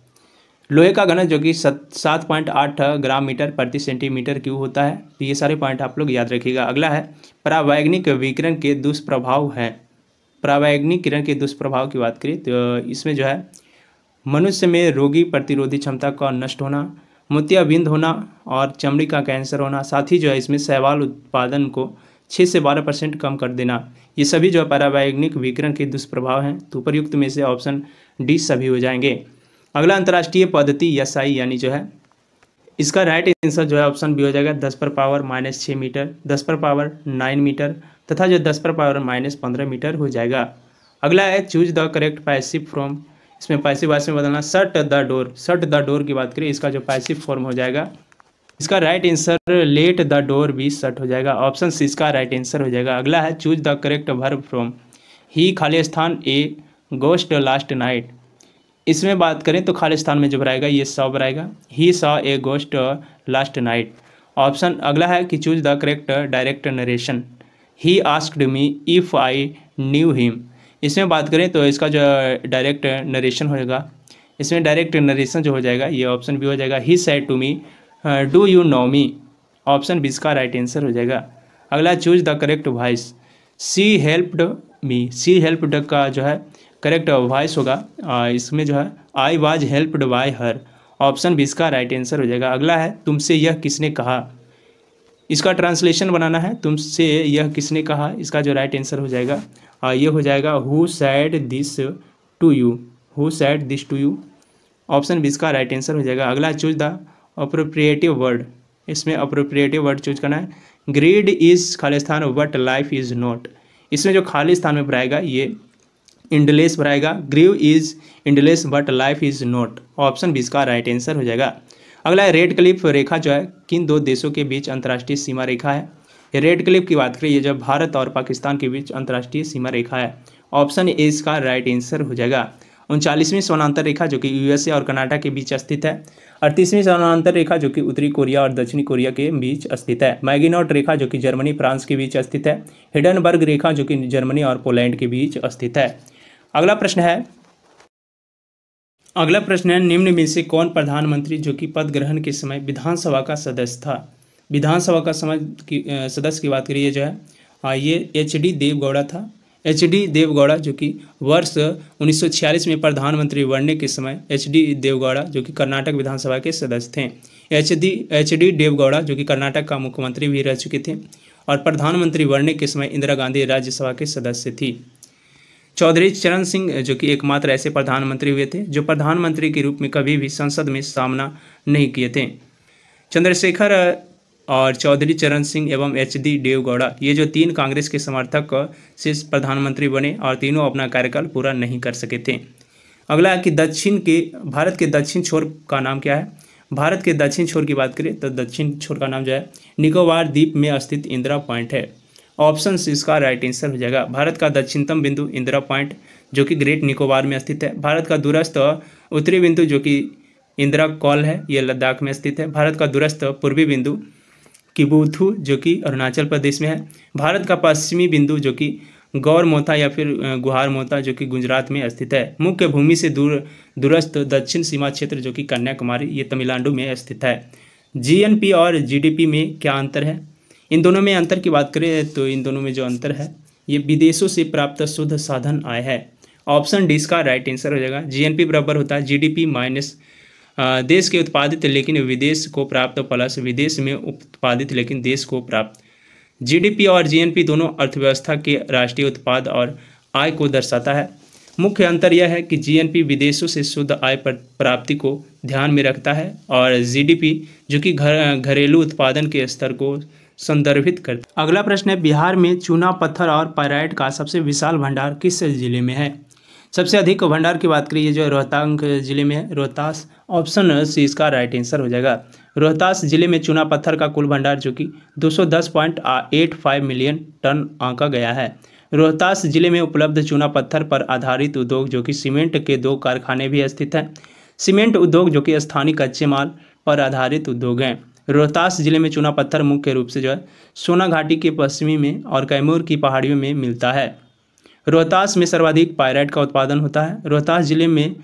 लोहे का घनत्व जो कि 7.8 ग्राम मीटर प्रति सेंटीमीटर क्यूब होता है। तो ये सारे पॉइंट आप लोग याद रखिएगा। अगला है परावैंगिक विकिरण के दुष्प्रभाव है। परावैंगिक किरण के दुष्प्रभाव की बात करें तो इसमें जो है मनुष्य में रोगी प्रतिरोधी क्षमता का नष्ट होना, मोतियाबिंद होना और चमड़ी का कैंसर होना, साथ ही जो है इसमें शैवाल उत्पादन को 6 से 12% कम कर देना। ये सभी जो है परावैंगिक विकिरण के दुष्प्रभाव हैं। तो उपयुक्त में से ऑप्शन डी सभी हो जाएंगे। अगला अंतर्राष्ट्रीय पद्धति SI यानी जो है इसका राइट आंसर जो है ऑप्शन बी हो जाएगा 10⁻⁻6 मीटर, 10⁻9 मीटर तथा जो 10⁻−15 मीटर हो जाएगा। अगला है choose the correct passive form. इसमें पैसिव वॉइस में बदलना shut the door. Shut the door की बात करें इसका जो पैसिव फॉर्म हो जाएगा इसका right answer let the door be shut हो जाएगा। ऑप्शन सी इसका राइट आंसर हो जाएगा। अगला है choose the correct verb from. ही खाली स्थान ए गोस्ट लास्ट नाइट। इसमें बात करें तो खाली स्थान में जो रहेगा ये सॉ रहेगा। He saw a ghost last night. Option अगला है कि choose the correct direct narration. He asked me if I knew him. इसमें बात करें तो इसका जो डायरेक्ट नरेशन होगा इसमें डायरेक्ट नरेशन जो हो जाएगा ये ऑप्शन बी हो जाएगा। He said to me do you know me. Option B इसका राइट आंसर हो जाएगा। अगला choose the correct voice. She helped me. She helped का जो है करेक्ट वॉइस होगा इसमें जो है I was helped by her. Option B इसका राइट आंसर हो जाएगा। अगला है तुमसे यह किसने कहा। इसका ट्रांसलेशन बनाना है तुमसे यह किसने कहा। इसका जो राइट आंसर हो जाएगा ये हो जाएगा who said this to you. Who said this to you. Option B इसका राइट आंसर हो जाएगा। अगला चूज द अप्रोप्रिएटिव वर्ड। इसमें अप्रोप्रिएटिव वर्ड चूज करना है। ग्रीड इज खाली स्थान बट लाइफ इज नॉट। इसमें जो खाली स्थान में भराएगा ये इंडलेस भराएगा। Grief is endless but life is not. Option B इसका राइट आंसर हो जाएगा। अगला है रेड क्लिफ रेखा जो है किन दो देशों के बीच अंतर्राष्ट्रीय सीमा रेखा है। रेड क्लिफ की बात करें ये जो भारत और पाकिस्तान के बीच अंतर्राष्ट्रीय सीमा रेखा है। ऑप्शन ए इसका राइट आंसर हो जाएगा। 39वीं समानांतर रेखा जो कि USA और कनाडा के बीच स्थित है। 38वीं समानांतर रेखा जो कि उत्तरी कोरिया और दक्षिणी कोरिया के बीच स्थित है। मैगिनॉट रेखा जो कि जर्मनी फ्रांस के बीच स्थित है। हिडनबर्ग रेखा जो कि जर्मनी और पोलैंड के बीच स्थित है। अगला प्रश्न है निम्न में से कौन प्रधानमंत्री जो कि पद ग्रहण के समय विधानसभा का सदस्य था। विधानसभा का सदस्य की बात करिए जो है ये HD देवगौड़ा था। HD देवगौड़ा जो कि वर्ष 1946 में प्रधानमंत्री बनने के समय HD देवगौड़ा जो कि कर्नाटक विधानसभा के सदस्य थे। HD देवगौड़ा जो कि कर्नाटक का मुख्यमंत्री भी रह चुके थे और प्रधानमंत्री बनने के समय इंदिरा गांधी राज्यसभा के सदस्य थी। चौधरी चरण सिंह जो कि एकमात्र ऐसे प्रधानमंत्री हुए थे जो प्रधानमंत्री के रूप में कभी भी संसद में सामना नहीं किए थे। चंद्रशेखर और चौधरी चरण सिंह एवं HD देवगौड़ा ये जो तीन कांग्रेस के समर्थक से प्रधानमंत्री बने और तीनों अपना कार्यकाल पूरा नहीं कर सके थे। अगला है कि भारत के दक्षिण छोर का नाम क्या है। भारत के दक्षिण छोर की बात करें तो दक्षिण छोर का नाम जो है निकोबार द्वीप में स्थित इंदिरा पॉइंट है। ऑप्शन सी इसका राइट आंसर हो जाएगा। भारत का दक्षिणतम बिंदु इंदिरा पॉइंट जो कि ग्रेट निकोबार में स्थित है। भारत का दूरस्थ उत्तरी बिंदु जो कि इंदिरा कॉल है ये लद्दाख में स्थित है। भारत का दूरस्थ पूर्वी बिंदु किबुथु जो कि अरुणाचल प्रदेश में है। भारत का पश्चिमी बिंदु जो कि गौर मोता या फिर गुहार मोता जो कि गुजरात में स्थित है। मुख्य भूमि से दूरस्थ दक्षिण सीमा क्षेत्र जो कि कन्याकुमारी ये तमिलनाडु में स्थित है। GNP और GDP में क्या अंतर है। इन दोनों में अंतर की बात करें तो इन दोनों में जो अंतर है ये विदेशों से प्राप्त शुद्ध साधन आय है। ऑप्शन डी इसका राइट आंसर हो जाएगा। GNP बराबर होता है GDP माइनस देश के उत्पादित लेकिन विदेश को प्राप्त प्लस विदेश में उत्पादित लेकिन देश को प्राप्त। GDP और GNP दोनों अर्थव्यवस्था के राष्ट्रीय उत्पाद और आय को दर्शाता है। मुख्य अंतर यह है कि GNP विदेशों से शुद्ध आय प्राप्ति को ध्यान में रखता है और GDP जो कि घरेलू उत्पादन के स्तर को संदर्भित करता है। अगला प्रश्न है बिहार में चूना पत्थर और पाइराइट का सबसे विशाल भंडार किस जिले में है। सबसे अधिक भंडार की बात करिए जो रोहतांग जिले में है रोहतास। ऑप्शन सी इसका राइट आंसर हो जाएगा। रोहतास जिले में चूना पत्थर का कुल भंडार जो कि 210.85 मिलियन टन आंका गया है। रोहतास जिले में उपलब्ध चूना पत्थर पर आधारित उद्योग जो कि सीमेंट के 2 कारखाने भी स्थित हैं। सीमेंट उद्योग जो कि स्थानीय कच्चे माल पर आधारित उद्योग हैं। रोहतास जिले में चूना पत्थर मुख्य रूप से जो है सोना घाटी के पश्चिमी में और कैमूर की पहाड़ियों में मिलता है। रोहतास में सर्वाधिक पायराइट का उत्पादन होता है। रोहतास जिले में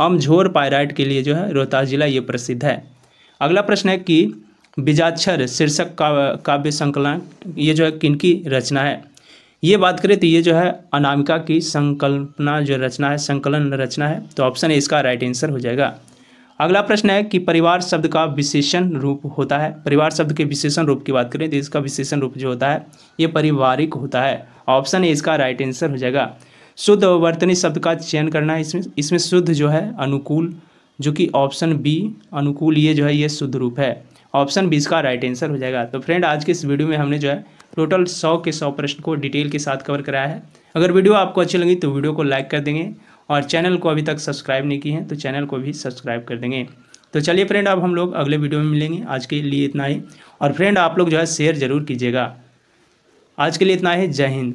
अमझोर पायराइट के लिए जो है रोहतास जिला ये प्रसिद्ध है। अगला प्रश्न है कि बीजाक्षर शीर्षक काव्य संकलन ये जो है किनकी रचना है। ये बात करें तो ये जो है अनामिका की संकल्पना जो रचना है, संकलन रचना है। तो ऑप्शन ए इसका राइट आंसर हो जाएगा। अगला प्रश्न है कि परिवार शब्द का विशेषण रूप होता है। परिवार शब्द के विशेषण रूप की बात करें तो इसका विशेषण रूप जो होता है ये पारिवारिक होता है। ऑप्शन ए इसका राइट आंसर हो जाएगा। शुद्ध वर्तनी शब्द का चयन करना है। इसमें शुद्ध जो है अनुकूल, जो कि ऑप्शन बी अनुकूल ये जो है ये शुद्ध रूप है। ऑप्शन बी इसका राइट आंसर हो जाएगा। तो फ्रेंड आज के इस वीडियो में हमने जो है टोटल 100 के 100 प्रश्न को डिटेल के साथ कवर कराया है। अगर वीडियो आपको अच्छी लगी तो वीडियो को लाइक कर देंगे और चैनल को अभी तक सब्सक्राइब नहीं किए हैं तो चैनल को भी सब्सक्राइब कर देंगे। तो चलिए फ्रेंड अब हम लोग अगले वीडियो में मिलेंगे। आज के लिए इतना ही। और फ्रेंड आप लोग जो है शेयर ज़रूर कीजिएगा। आज के लिए इतना ही। जय हिंद।